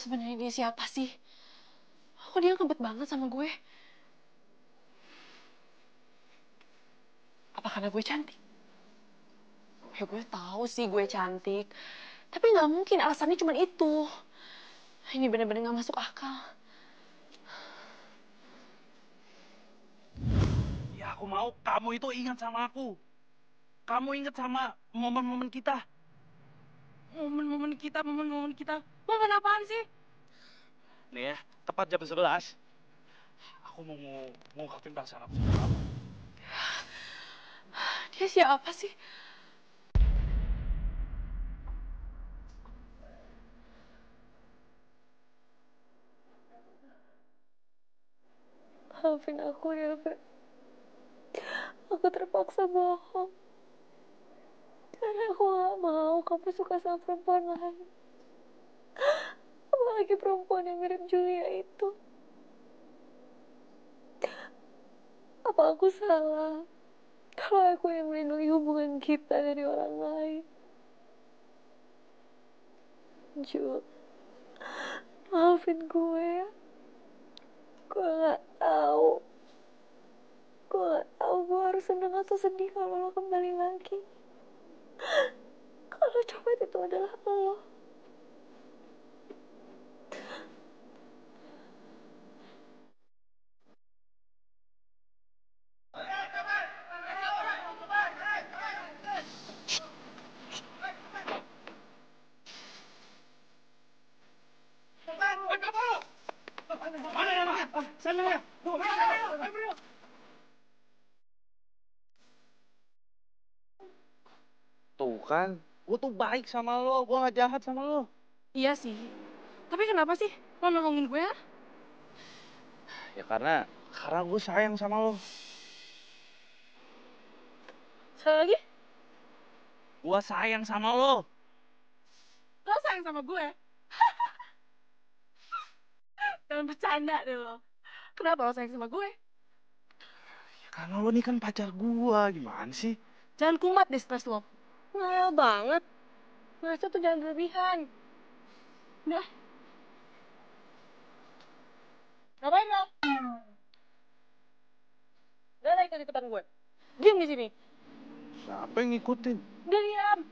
Sebenarnya dia siapa sih? Kok dia ngebet banget sama gue? Apa karena gue cantik? Ya gue tahu sih gue cantik. Tapi nggak mungkin alasannya cuma itu. Ini bener-bener nggak masuk akal. Ya aku mau kamu itu ingat sama aku. Kamu ingat sama momen-momen kita. Momen-momen kita. Momen apaan sih? Nih ya, tepat jam 11. Aku mau ngungkapin perasaan aku sama kamu. Dia siapa sih? Maafin aku ya, Beb. Aku terpaksa bohong. Karena aku gak mau kamu suka sama perempuan lain. Apalagi perempuan yang mirip Julia itu. Apa aku salah? Kalau aku yang melindungi hubungan kita dari orang lain. Ju, maafin gue ya. Gue gak tahu. Gue harus senang atau sedih kalau lo kembali lagi. Kalau copet itu adalah lo. Tuh kan, gue tuh baik sama lo, gue gak jahat sama lo. Iya sih. Tapi kenapa sih lo nolongin gue ya? Ya karena gue sayang sama lo. Sekali lagi, Gua sayang sama lo. lo sayang sama gue. Jangan bercanda deh lo. Kenapa lo sayang sama gue? Ya karena lo nih kan pacar gua, gimana sih? Jangan kumat deh stres lo. Ngayal banget. Ngaco tuh jangan berlebihan. Udah. Ngapain lo? Udah lah ikut-ikutan gue. Diam di sini. Siapa yang ngikutin? Udah diam.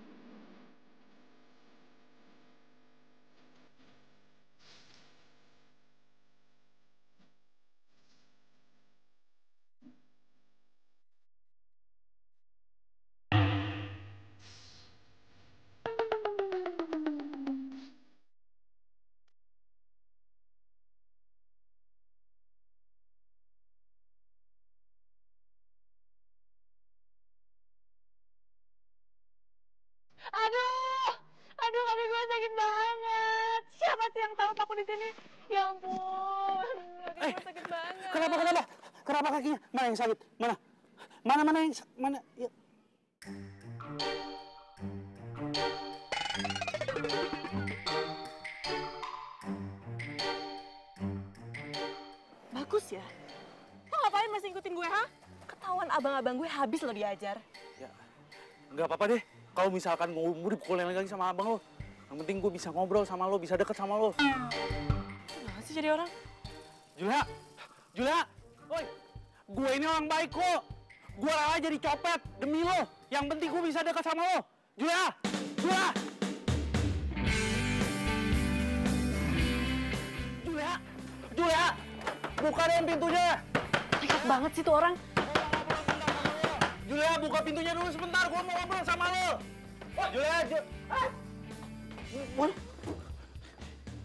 Aduh, kaki gue sakit banget. Siapa sih yang taruh paku di sini? Ya ampun, kaki gue sakit banget. Kenapa? Kenapa kakinya? Mana yang sakit? Mana? Mana yang mana? Ya. Bagus ya. Lo ngapain masih ngikutin gue, ha? Ketahuan abang-abang gue habis lo diajar. Ya, nggak apa-apa deh. Kalau misalkan gue dipukulin lagi sama abang lo, yang penting gue bisa ngobrol sama lo, bisa deket sama lo. Gimana sih jadi orang? Julia, woi, gue ini orang baik kok. Gue rela jadi copet demi lo. Yang penting gue bisa deket sama lo. Julia. Julia, buka deh pintunya. Nekat banget sih tuh orang. Julia, buka pintunya dulu sebentar. Gue mau ngobrol sama lo. Julia.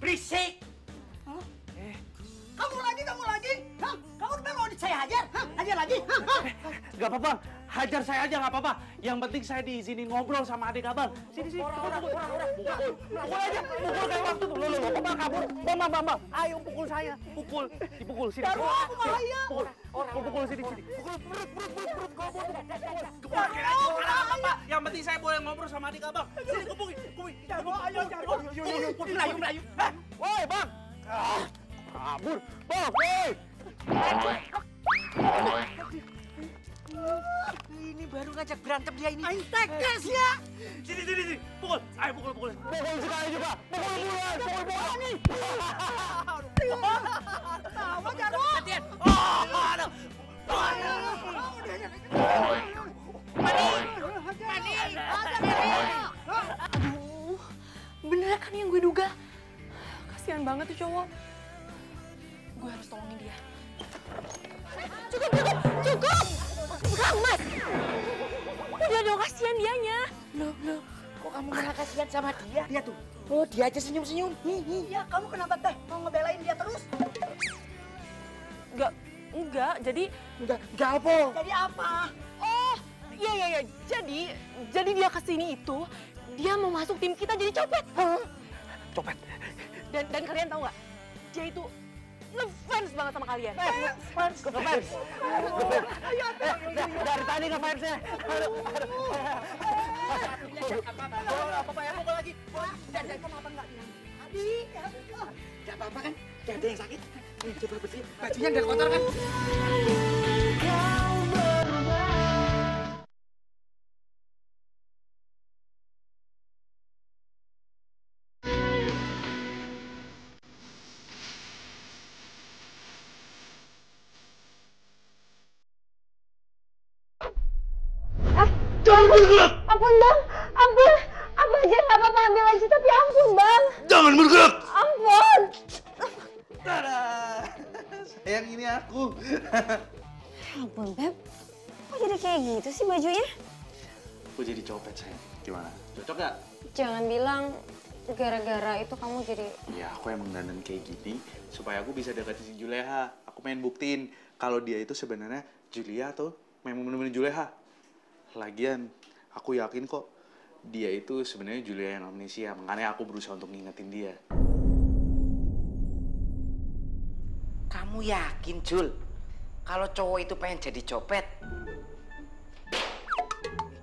Berisik! Kamu lagi? Hah? Kamu kan mau saya hajar? Hah? Hajar lagi? Hah? Gak apa-apa, hajar saya aja gak apa-apa. Yang penting saya diizinin ngobrol sama adik abang. Sini. Pukul aja, pukul kayak waktu tuh. Lo, apa kabur? Bang. Ayo pukul saya, dipukul sini. Baru aku bahaya. Pukul sini. Pukul perut, kabur. Apa? Yang penting saya boleh ngobrol sama adik abang. Sini, kumpulin. Ayo. Melayu. Woi, Bang. Kabur, Bang, woi. Ini baru ngajak berantem dia ini. Aing tegas ya. Sini. Pukul. Ayo pukul. Pukul sekali juga. Pukul bola nih. Tahu Jarwo. Latihan. Aduh. Aduh, bener kan yang gue duga. Kasihan banget tuh cowok. Gue harus tolongin dia. Cukup! Kang Mas! Udah dong, kasihan dianya. Loh, kok kamu malah kasihan sama dia? Dia tuh. Oh, dia aja senyum-senyum. Iya, kamu kenapa teh mau ngebelain dia terus? Enggak, jadi... Enggak apa? Jadi apa? Oh, iya. Jadi dia kesini itu, dia mau masuk tim kita jadi copet. Hah? Copet. Dan kalian tahu nggak? Dia itu ngefans banget sama kalian. Ngefans. Dari tadi ngefansnya. Apa ya, pukul lagi. Dan kenapa nggak bilang tadi? Gak apa-apa kan? Gak ada yang sakit. Nih, coba bersih. Bajunya udah kotor kan? Ampun bang, ampun aja nggak apa-apa, ambil aja, tapi ampun bang. Jangan bergerak. Ampun. Dadah. Sayang, ini aku. Ampun Beb, kok jadi kayak gitu sih bajunya? Aku jadi copet, sayang. Gimana? Cocok gak? Jangan bilang gara-gara itu kamu jadi... Ya, aku emang dandan kayak gini supaya aku bisa deketin si Juleha. Aku pengen buktiin kalau dia itu sebenarnya Julia atau memang bener-bener Juleha. Lagian, aku yakin kok dia itu sebenarnya Julia yang amnesia. Makanya aku berusaha untuk ngingetin dia. Kamu yakin, Jul? Kalau cowok itu pengen jadi copet?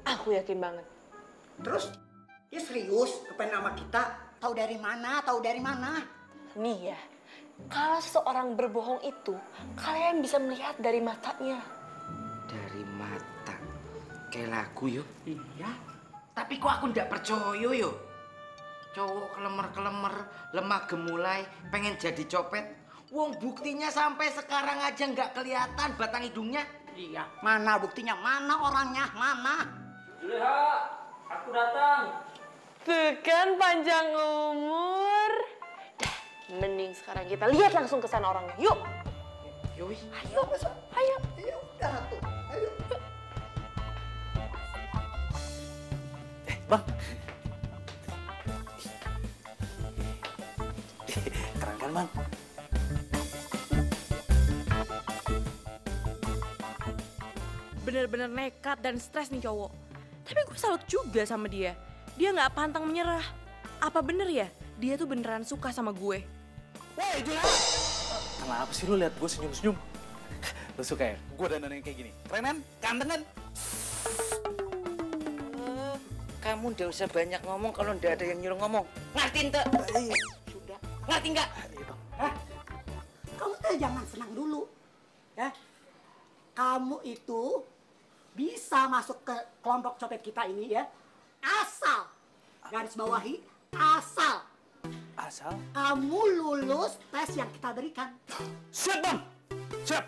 Aku yakin banget. Terus, dia serius kepengen sama kita? Tahu dari mana? Nih ya, Kalau seseorang berbohong itu, kalian bisa melihat dari matanya. Dari mata. Kayak lagu yuk. Iya. Tapi kok aku ndak percaya yuk. Cowok kelemer-kelemer, lemah gemulai, pengen jadi copet. Wong buktinya sampai sekarang aja nggak kelihatan batang hidungnya. Iya, mana buktinya? Mana orangnya? Mana? Juleha, aku datang. Tuh kan panjang umur. Dah, mending sekarang kita lihat langsung ke sana orangnya. Yuk. Yowis. Ayo, ayo. Ya udah tuh. Ayo. Bang. Keren kan, Bang? Bener-bener nekat dan stres nih cowok. Tapi gue salut juga sama dia. Dia nggak pantang menyerah. Apa bener ya? Dia tuh beneran suka sama gue. Woi, Juleha! Kenapa sih lu lihat gue senyum-senyum? Lu suka ya? Gue dandannya kayak gini. Keren kan? Ganteng kan? Kamu ndak usah banyak ngomong kalau ndak ada yang nyuruh ngomong. Ngerti ente? Sudah. Ngerti nggak? Hah? Kamu tuh jangan senang dulu. Ya. Kamu itu bisa masuk ke kelompok copet kita ini ya. Asal, garis bawahi, asal kamu lulus tes yang kita berikan. Siap, Bang! Siap!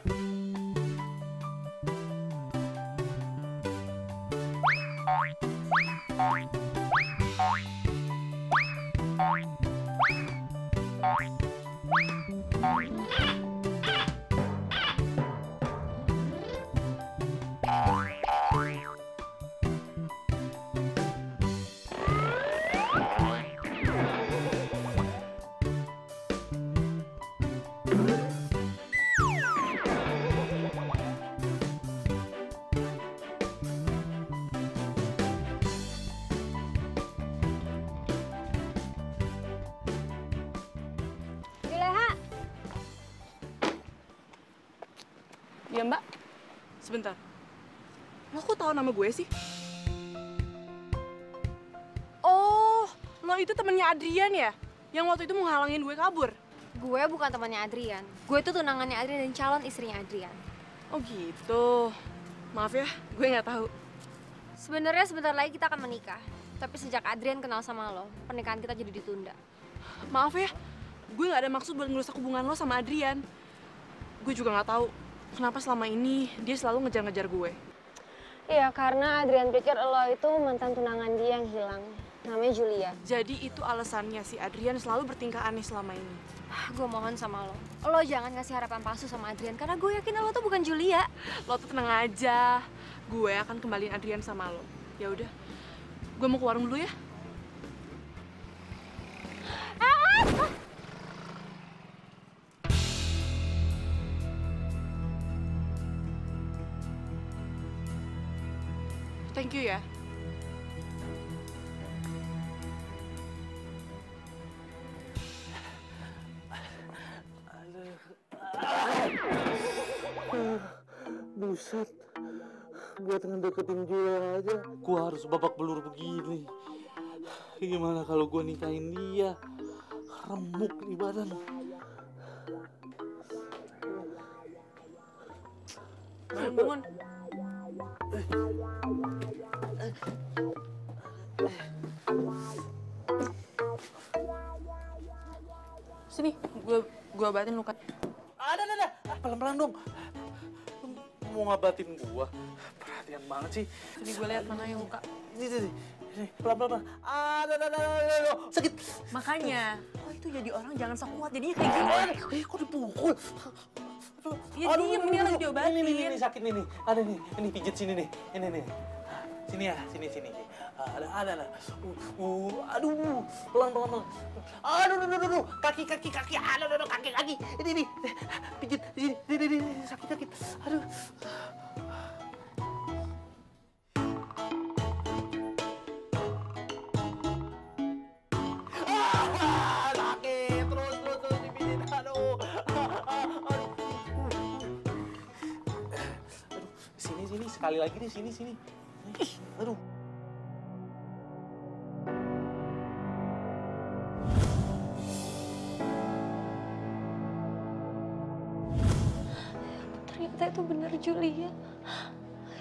Juleha, Ya mbak, sebentar. Lo kok tahu nama gue sih? Oh, lo itu temennya Adrian ya? Yang waktu itu menghalangin gue kabur? Gue bukan temannya Adrian. Gue tuh tunangannya Adrian dan calon istrinya Adrian. Oh gitu. Maaf ya, gue nggak tahu. Sebenarnya sebentar lagi kita akan menikah. Tapi sejak Adrian kenal sama lo, pernikahan kita jadi ditunda. Maaf ya, gue nggak ada maksud buat ngerusak hubungan lo sama Adrian. Gue juga nggak tahu kenapa selama ini dia selalu ngejar-ngejar gue. iya karena Adrian pikir lo itu mantan tunangan dia yang hilang. Namanya Julia. Jadi itu alasannya si Adrian selalu bertingkah aneh selama ini. Gue mohon sama lo. Lo jangan ngasih harapan palsu sama Adrian karena gue yakin lo tuh bukan Julia. Lo tuh tenang aja. Gue akan kembaliin Adrian sama lo. Ya udah, gue mau ke warung dulu ya. Thank you ya. Buset, buat ngedeketin Julia aja, gue harus babak belur begini. Gimana kalau gue nikahin dia? Remuk di badan. Bangun. Sini, gue obatin luka. Ada. Pelan-pelan dong. Mau ngabatin gua? Perhatian banget sih. Sini gue lihat mana yang luka. Ini. Pelan-pelan. Ada. Sakit. Makanya, lo itu jadi orang jangan sok kuat. Jadinya kayak gini. Kok dipukul? Ya diem, ini lagi diobatin. Ini sakit nih. Ada nih. Ini pijit sini nih. Ini nih. Sini ya, sini. Ada. Aduh, pelan. Aduh, kaki. Aduh, kaki. Ini, pijit sini, sakit. Aduh. Sakit, terus dipijit. Aduh. Sini, sekali lagi deh, sini. Aduh. Julia.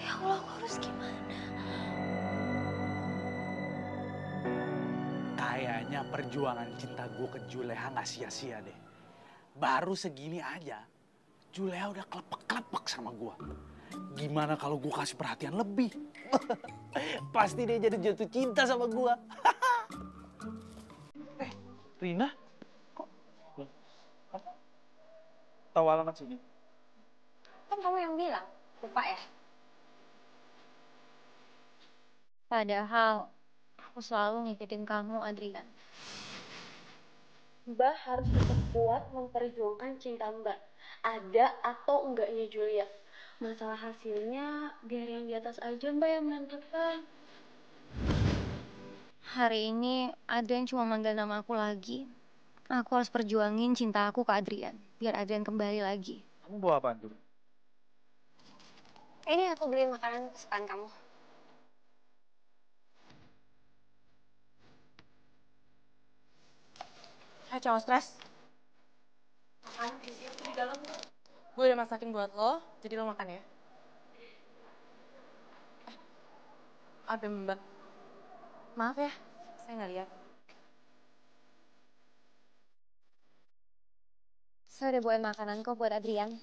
Ya Allah, aku harus gimana? Kayaknya perjuangan cinta gue ke Juleha nggak sia-sia deh. Baru segini aja, Juleha udah kelepek-kelepek sama gue. Gimana kalau gue kasih perhatian lebih? Pasti dia jadi jatuh cinta sama gue. Rina? Kok? Tahu alamat sini? Kan kamu yang bilang, lupa ya? Padahal aku selalu ngikutin kamu, Adrian. Mbak harus tetap kuat memperjuangkan cinta Mbak. Ada atau enggaknya Julia. Masalah hasilnya biar yang di atas aja Mbak yang menentukan. Hari ini Adrian cuma manggil nama aku lagi. Aku harus perjuangin cinta aku ke Adrian, biar Adrian kembali lagi. Kamu bawa apaan tuh? Ini aku beli makanan kesukaan kamu. Hai, jangan stres. Makan di situ di dalam. Gue udah masakin buat lo, jadi lo makan ya. Apa Mbak? Maaf ya, saya nggak lihat. Saya udah bawain makanan kok buat Adrian.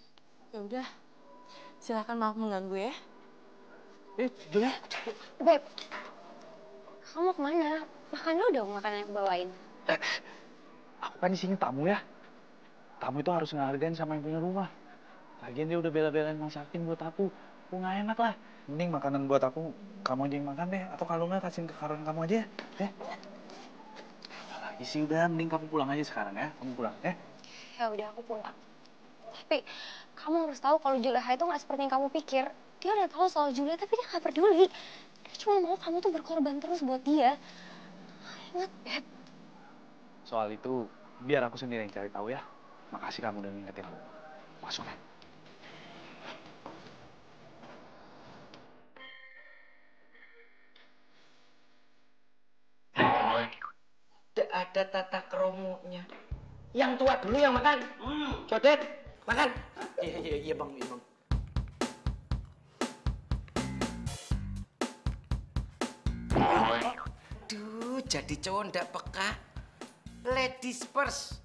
Ya udah, silakan maaf mengganggu ya. Juleha. Beb, kamu kemana? Makan dulu dong makanan yang aku bawain. Aku kan di sini tamu ya. Tamu itu harus ngehargain sama yang punya rumah. Lagian dia udah bela-belain masakin buat aku nggak enak lah. Mending makanan buat aku, kamu aja yang makan deh. Atau kalau nggak, kasihin ke Karun kamu aja ya. Lagi sih udah, mending kamu pulang aja sekarang ya. Kamu pulang ya. Ya udah, aku pulang. Tapi kamu harus tahu kalau Juleha itu nggak seperti yang kamu pikir. Dia udah tahu soal Julia, tapi dia nggak peduli. Dia cuma mau kamu tuh berkorban terus buat dia. Ingat, Beb. Soal itu biar aku sendiri yang cari tahu ya. Makasih kamu udah ngingetin aku. Masuk ya. Tidak ada tata keromonya. Yang tua dulu yang makan. Codet, makan. Iya bang, iya bang. Duh, jadi cowok ndak peka. Ladies first.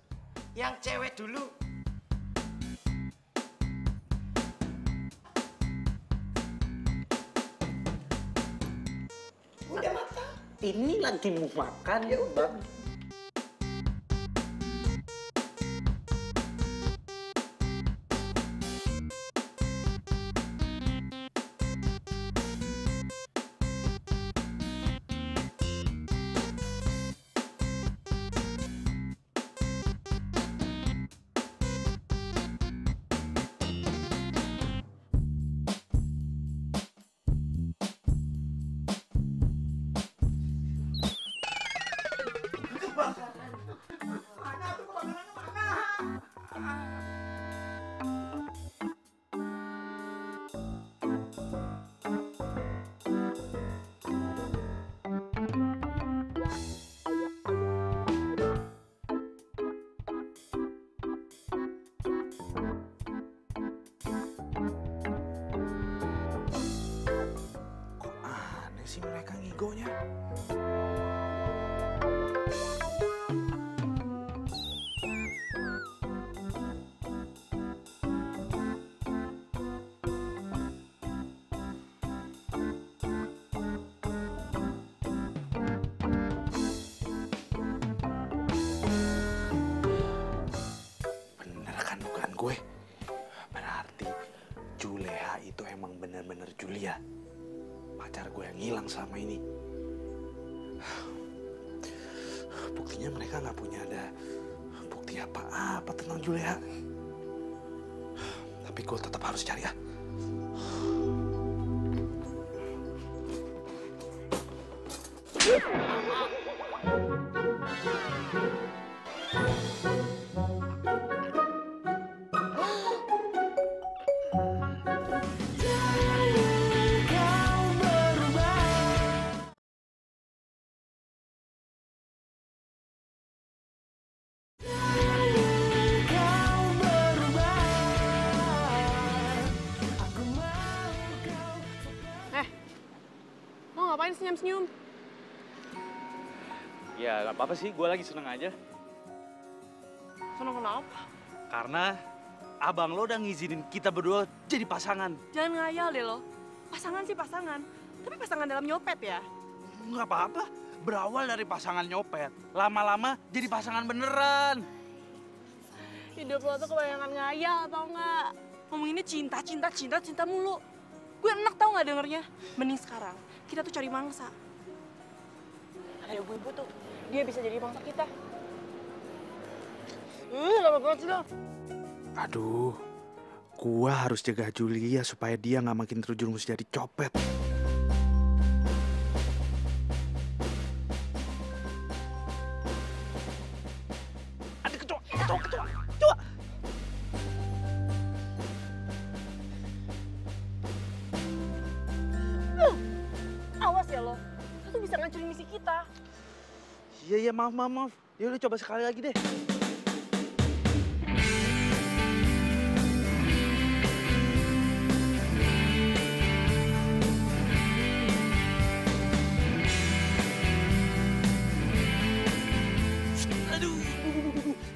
Yang cewek dulu. Udah matang. Ini lagi mau makan ya bang. Sih mereka ngigonya. Bener kan dugaan gue? Berarti Juleha itu emang bener-bener Julia. Pacar gue yang hilang selama ini. Buktinya mereka nggak punya ada bukti apa-apa tentang Juleha. Tapi gue tetap harus cari ya. ngapain senyum-senyum? Ya nggak apa-apa sih, gue lagi seneng aja. Seneng kenapa? Karena abang lo udah ngizinin kita berdua jadi pasangan. Jangan ngayal deh lo. Pasangan sih pasangan, tapi pasangan dalam nyopet ya. Nggak apa-apa, berawal dari pasangan nyopet. Lama-lama jadi pasangan beneran. Hidup lo tuh kebanyakan ngayal tau nggak? Ngomonginnya cinta mulu. Gue enak tau nggak dengernya. Mending sekarang kita tuh cari mangsa. Ada ibu-ibu tuh, dia bisa jadi mangsa kita. Lama banget sih lo. Aduh, gua harus jaga Julia supaya dia nggak makin terjerumus jadi copet. Ada kecoa. Awas ya lo, lo tuh bisa ngancurin misi kita. Iya, maaf. Ya udah coba sekali lagi deh.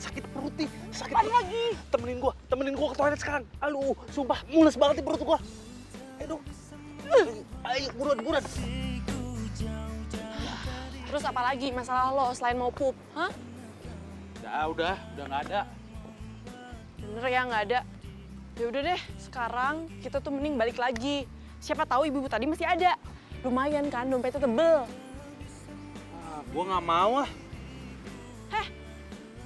Sakit perut nih, sakit perut lagi. Temenin gua ke toilet sekarang. Aduh, sumpah mules banget nih perut gua. Aduh. Ayo, buruan. Terus apa lagi masalah lo selain mau pup? Hah? Udah nggak ada. Bener ya nggak ada. Ya udah deh, sekarang kita tuh mending balik lagi. Siapa tahu ibu-ibu tadi masih ada. Lumayan kan, dompetnya tebel. Gua nggak mau ah.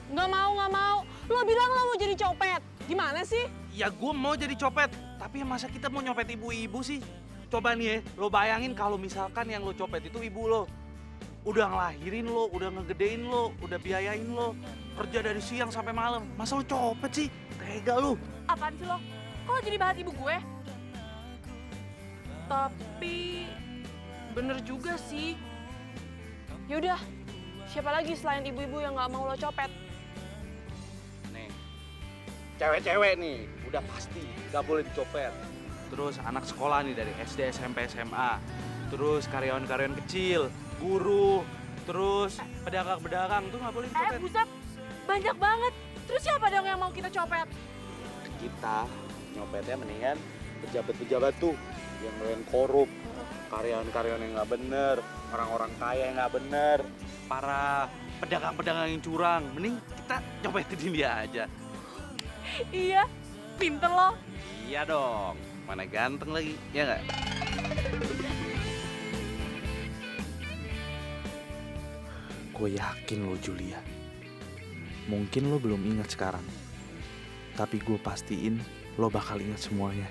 Nggak mau. Lo bilang lo mau jadi copet. Gimana sih? Ya gua mau jadi copet, tapi masa kita mau nyopet ibu-ibu sih? Coba nih ya, lo bayangin kalau misalkan yang lo copet itu ibu lo. Udah ngelahirin lo, udah ngegedein lo, udah biayain lo. Kerja dari siang sampai malam. Masa lo copet sih? Tega lo. Apaan sih lo? Kok lo jadi bahat ibu gue? Tapi bener juga sih. Yaudah, siapa lagi selain ibu-ibu yang nggak mau lo copet? Nih, cewek-cewek nih, udah pasti nggak boleh dicopet. Terus anak sekolah nih dari SD, SMP, SMA. Terus karyawan-karyawan kecil, guru, terus pedagang-pedagang tuh nggak boleh dicopet. Buset, banyak banget. Terus siapa dong yang mau kita copet? Kita nyopetnya mendingan pejabat-pejabat tuh yang ngelain korup, karyawan-karyawan yang nggak bener, orang-orang kaya yang nggak bener, para pedagang-pedagang yang curang. Mending kita nyopetin dia aja. Iya, pinter lo. Iya dong, mana ganteng lagi, ya nggak? Gue yakin lo Julia, mungkin lo belum ingat sekarang, tapi gue pastiin lo bakal ingat semuanya.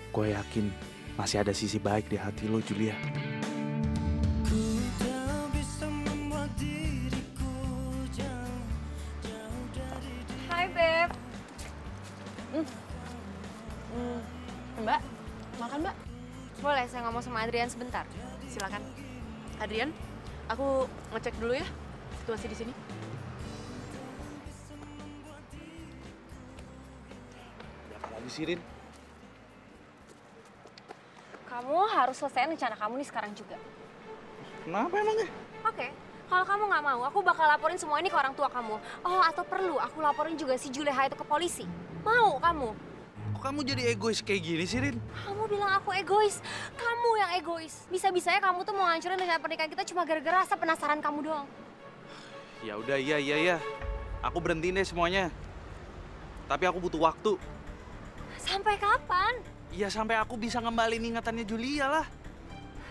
Gue yakin masih ada sisi baik di hati lo Julia. Hai, Beb. Mbak, makan Mbak? Boleh saya ngomong sama Adrian sebentar? Silakan. Adrian, aku ngecek dulu ya situasi di sini. Apa lagi sih, Rin? Kamu harus selesaiin rencana kamu nih sekarang juga. Kenapa emangnya? Oke, kalau kamu nggak mau, aku bakal laporin semua ini ke orang tua kamu. Oh, atau perlu aku laporin juga si Juleha itu ke polisi. Mau kamu? Kok kamu jadi egois kayak gini sih, Rin? Kamu bilang aku egois. Kamu yang egois. Bisa-bisanya kamu tuh mau ngancurin rencana pernikahan kita cuma gara-gara rasa penasaran kamu doang. Ya udah, iya. Aku berhentiin deh semuanya. Tapi aku butuh waktu. Sampai kapan? Ya sampai aku bisa ngembalin ingatannya Julia lah.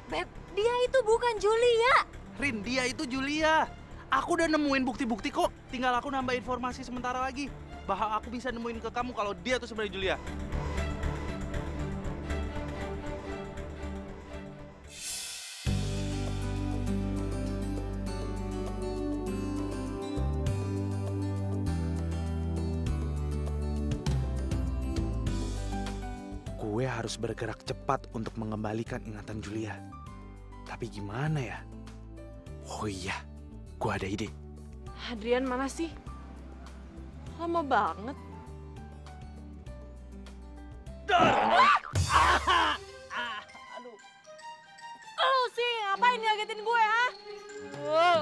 Beb, dia itu bukan Julia. Rin, dia itu Julia. Aku udah nemuin bukti-bukti kok. Tinggal aku nambah informasi sementara lagi. Bahwa aku bisa nemuin ke kamu kalau dia tuh sebenarnya Julia. Gue harus bergerak cepat untuk mengembalikan ingatan Julia. Tapi gimana ya? Oh iya, gue ada ide. Adrian mana sih? Lama banget. Aduh. Lu sih ngapain ngagetin gue, ha? Wow.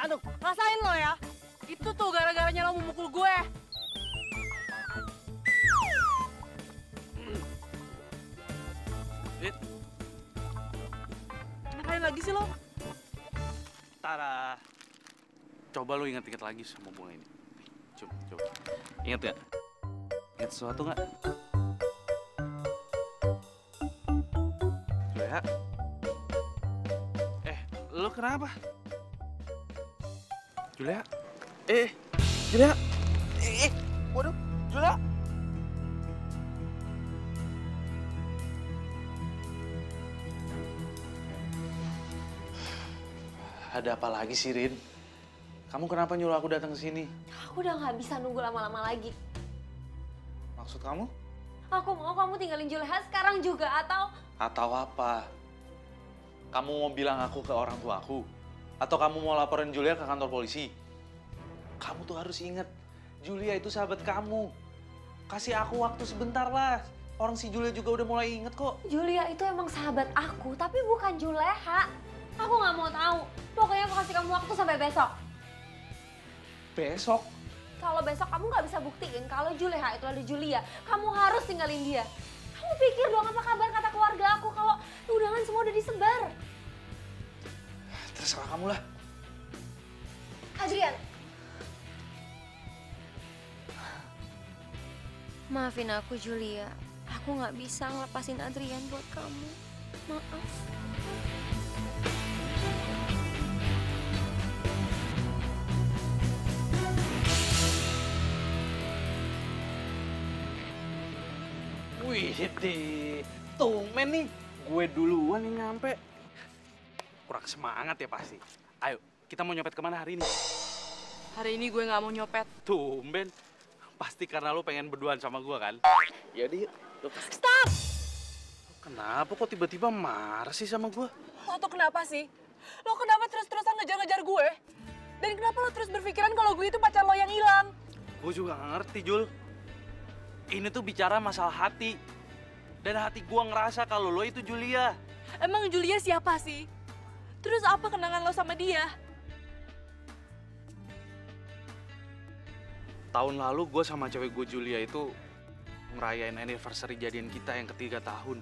Aduh, Rasain lo ya. Itu tuh gara-garanya lo memukul gue. Ngapain lagi sih lo? Tara. Coba lu ingat-ingat lagi sama bunga ini. Coba. Ingat gak? Ingat sesuatu gak? Julia? Lu kenapa? Julia? Julia? waduh, Julia. Ada apa lagi sih, Rin? Kamu kenapa nyuruh aku datang ke sini? Aku udah nggak bisa nunggu lama-lama lagi. Maksud kamu? Aku mau kamu tinggalin Juleha sekarang juga atau... Atau apa? Kamu mau bilang aku ke orang tua aku? Atau kamu mau laporin Julia ke kantor polisi? Kamu tuh harus ingat, Julia itu sahabat kamu. Kasih aku waktu sebentar lah. Orang si Julia juga udah mulai inget kok. Julia itu emang sahabat aku, tapi bukan Juleha. Aku nggak mau tahu. Pokoknya aku kasih kamu waktu sampai besok. Besok? Kalau besok kamu nggak bisa buktiin kalau Juleha itu ada Julia, kamu harus tinggalin dia. Kamu pikir dong apa kabar kata keluarga aku kalau undangan semua udah disebar? Terserah kamu lah. Adrian. Maafin aku Julia. Aku nggak bisa ngelepasin Adrian buat kamu. Maaf. Wih, tumben nih. Gue duluan yang nyampe. Kurang semangat ya pasti. Ayo, kita mau nyopet kemana hari ini? Hari ini gue nggak mau nyopet. Tumben. Pasti karena lo pengen berduaan sama gue kan? Yaudah yuk. Stop! Kenapa kok tiba-tiba marah sih sama gue? Lo tuh kenapa sih? Lo kenapa terus-terusan ngejar-ngejar gue? Dan kenapa lo terus berpikiran kalau gue itu pacar lo yang hilang? Gue juga gak ngerti, Jul. Ini tuh bicara masalah hati. Dan hati gue ngerasa kalau lo itu Julia. Emang Julia siapa sih? Terus apa kenangan lo sama dia? Tahun lalu gue sama cewek gue Julia itu ngerayain anniversary jadian kita yang ke-3 tahun.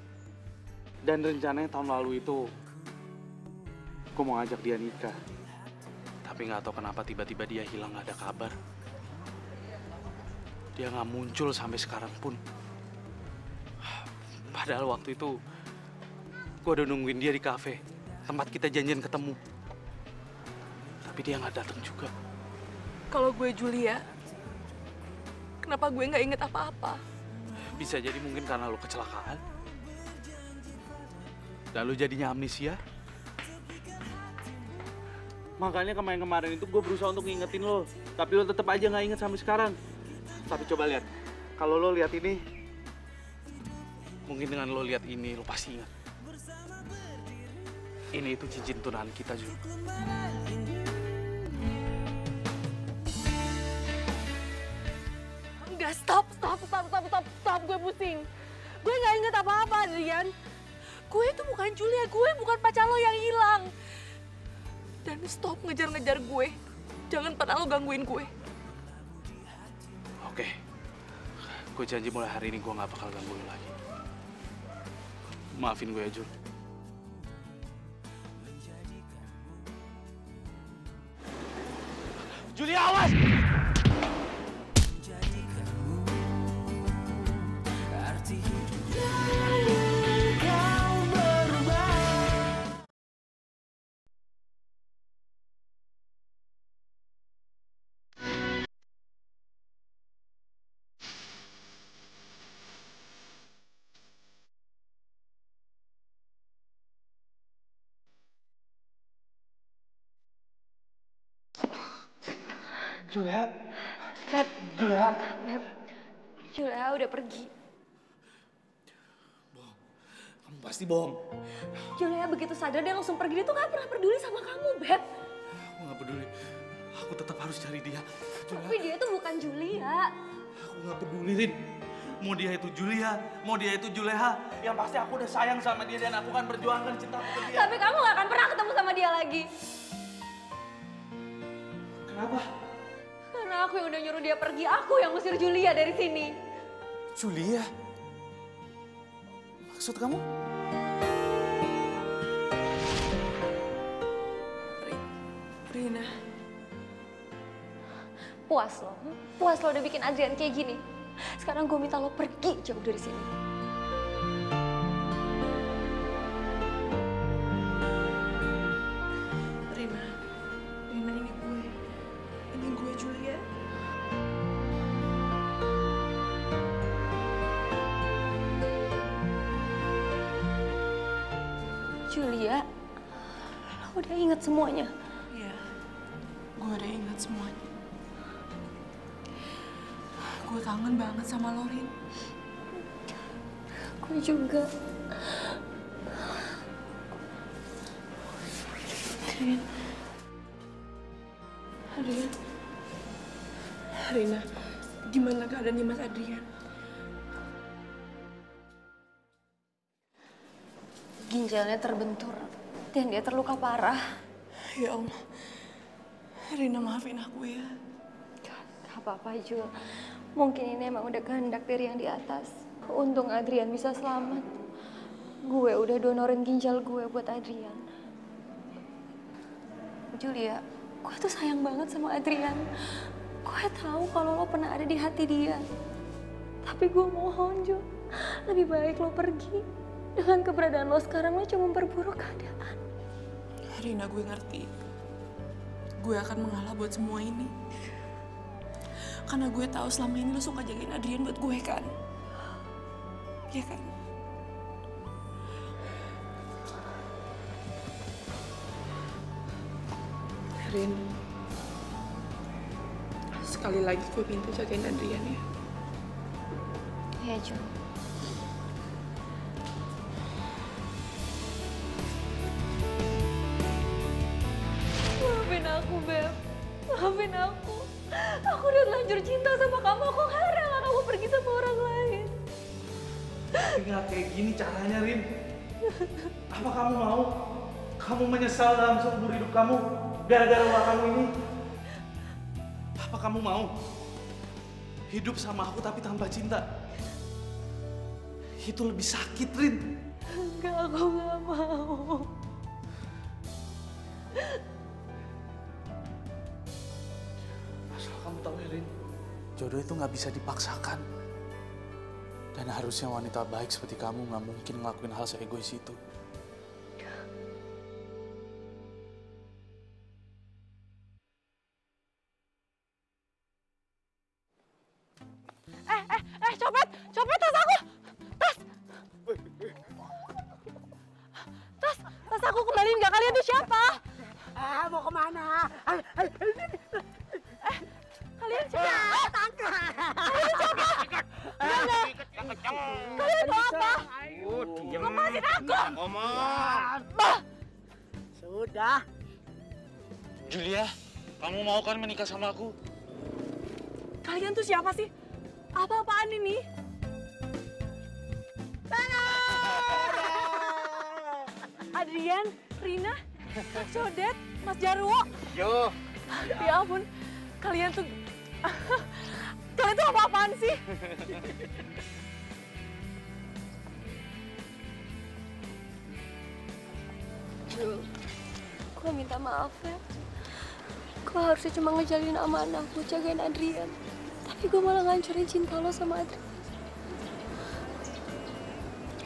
Dan rencananya tahun lalu itu gue mau ngajak dia nikah. Tapi nggak tahu kenapa tiba-tiba dia hilang, nggak ada kabar. Dia nggak muncul sampai sekarang pun. Padahal waktu itu gue udah nungguin dia di kafe, tempat kita janjian ketemu. Tapi dia nggak datang juga. Kalau gue Julia, kenapa gue nggak inget apa-apa? Bisa jadi mungkin karena lo kecelakaan. Dan lo jadinya amnesia. Makanya kemarin-kemarin itu gue berusaha untuk ngingetin lo. Tapi lo tetap aja nggak inget sampai sekarang. Tapi coba lihat. Kalau lo lihat ini, mungkin dengan lo lihat ini, lo pasti ingat. Ini itu cincin tunangan kita juga. Enggak, stop, gue pusing. Gue nggak inget apa-apa, Adrian. Gue itu bukan Julia, gue bukan pacar lo yang hilang. Dan stop ngejar-ngejar gue. Jangan pernah lo gangguin gue. Oke. Gue janji mulai hari ini gue nggak bakal ganggu lo lagi. Maafin gue ya, Jul. Julia, awas! Julia. Beb. Julia. Beb. Julia udah pergi. Kamu pasti bohong. Julia begitu sadar dia langsung pergi. Dia tuh gak pernah peduli sama kamu, Beb. Aku gak peduli. Aku tetap harus cari dia. Julia. Tapi dia tuh bukan Julia. Aku gak peduli, Rin. Mau dia itu Julia, mau dia itu Juleha. Yang pasti aku udah sayang sama dia dan aku akan perjuangkan cintaku ke dia. Tapi kamu gak akan pernah ketemu sama dia lagi. Kenapa? Karena aku yang udah nyuruh dia pergi. Aku yang ngusir Julia dari sini. Julia? Maksud kamu? Rina. Puas lo? Puas lo udah bikin Adrian kayak gini? Sekarang gue minta lo pergi jauh dari sini. Rina ini gue Julia. Julia, lo udah inget semuanya? Iya, gue udah ingat semuanya. Gue kangen banget sama lo, Rin. Gue juga. Rin. Adrian. Rina, gimana keadaannya Mas Adrian? Ginjalnya terbentur dan dia terluka parah. Ya Allah. Rina, maafin aku ya. Gak apa-apa, Jul. Mungkin ini emang udah kehendak dari yang di atas. Untung Adrian bisa selamat. Gue udah donorin ginjal gue buat Adrian. Julia, gue tuh sayang banget sama Adrian. Gue tahu kalau lo pernah ada di hati dia. Tapi gue mohon, Jul, lebih baik lo pergi. Dengan keberadaan lo sekarang, lo cuma memperburuk keadaan. Rina, gue ngerti. Gue akan mengalah buat semua ini. Karena gue tahu selama ini lo suka jagain Adrian buat gue kan? Iya kan? Rin, sekali lagi gue minta jagain Adrian ya. Iya, Jul. Maafin aku, Beb. Maafin aku. Aku udah terlanjur cinta sama kamu. Aku gak rela kamu pergi sama orang lain. Tapi nggak kayak gini caranya, Rin. Apa kamu mau? Kamu menyesal dalam seumur hidup kamu gara-gara ulah kamu ini? Apa kamu mau hidup sama aku tapi tanpa cinta? Itu lebih sakit, Rin. Enggak, aku gak mau. Asal kamu tahu ya, Rin, jodoh itu nggak bisa dipaksakan. Dan harusnya wanita baik seperti kamu nggak mungkin ngelakuin hal seegois itu. Copet tas aku! Tas aku kembaliin nggak? Kalian tuh siapa? Mau kemana? Kalian siapa? Kalian siapa? Kalian mau apa? Lepasin aku! Bah! Sudah. Julia, kamu mau kan menikah sama aku? Kalian tuh siapa sih? Apa-apaan ini? Adrian, Rina, Codet, Mas Jarwo. Yo. Ya ampun, kalian tuh apa-apaan sih? Jul, gue minta maaf ya. Gue harusnya cuma ngejalin amanah buat jagain Adrian. Tapi gue malah ngancurin cinta lo sama Adrian.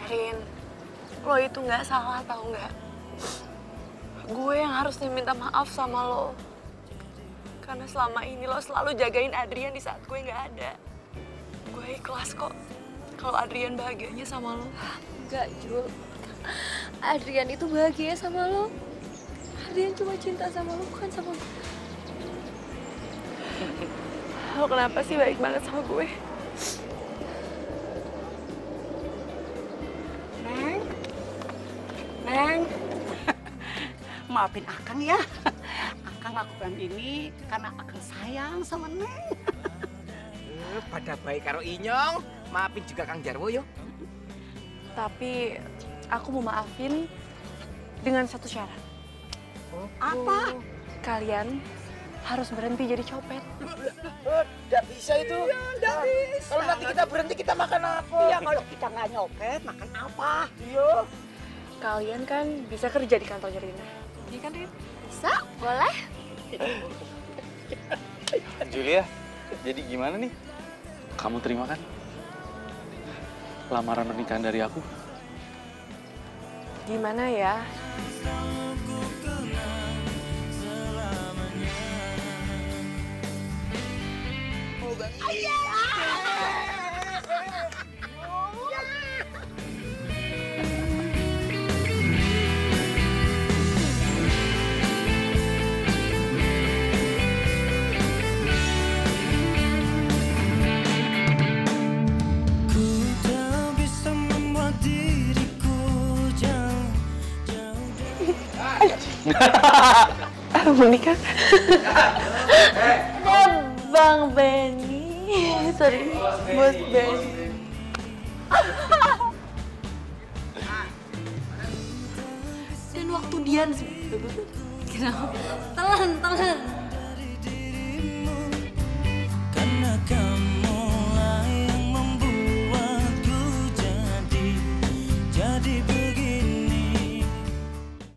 Rin, lo itu nggak salah tau nggak? Gue yang harusnya minta maaf sama lo. Karena selama ini lo selalu jagain Adrian di saat gue nggak ada. Gue ikhlas kok kalau Adrian bahagianya sama lo. Enggak, Jul. Adrian itu bahagia sama lo. Adrian cuma cinta sama lo, bukan sama gue. Lo kenapa sih baik banget sama gue? Neng, maafin Akang ya. Akang lakukan ini karena Akang sayang sama Neng. Pada baik karo Inyong, maafin juga Kang Jarwo yo. Tapi aku mau maafin dengan satu syarat. Apa? Kalian harus berhenti jadi copet. Nggak bisa itu. Nggak bisa. Kalau nanti kita berhenti, kita makan apa? Iya, kalau kita nggak nyopet, makan apa? Iya. Kalian kan bisa kerja di kantornya Rina. Iya kan, Rin? Bisa, boleh. Julia, jadi gimana nih? Kamu terima kan lamaran pernikahan dari aku? Gimana ya? Menikah? Bang Benny, sorry, Bos Benny. Dan waktu Dian... Kenapa? Telan.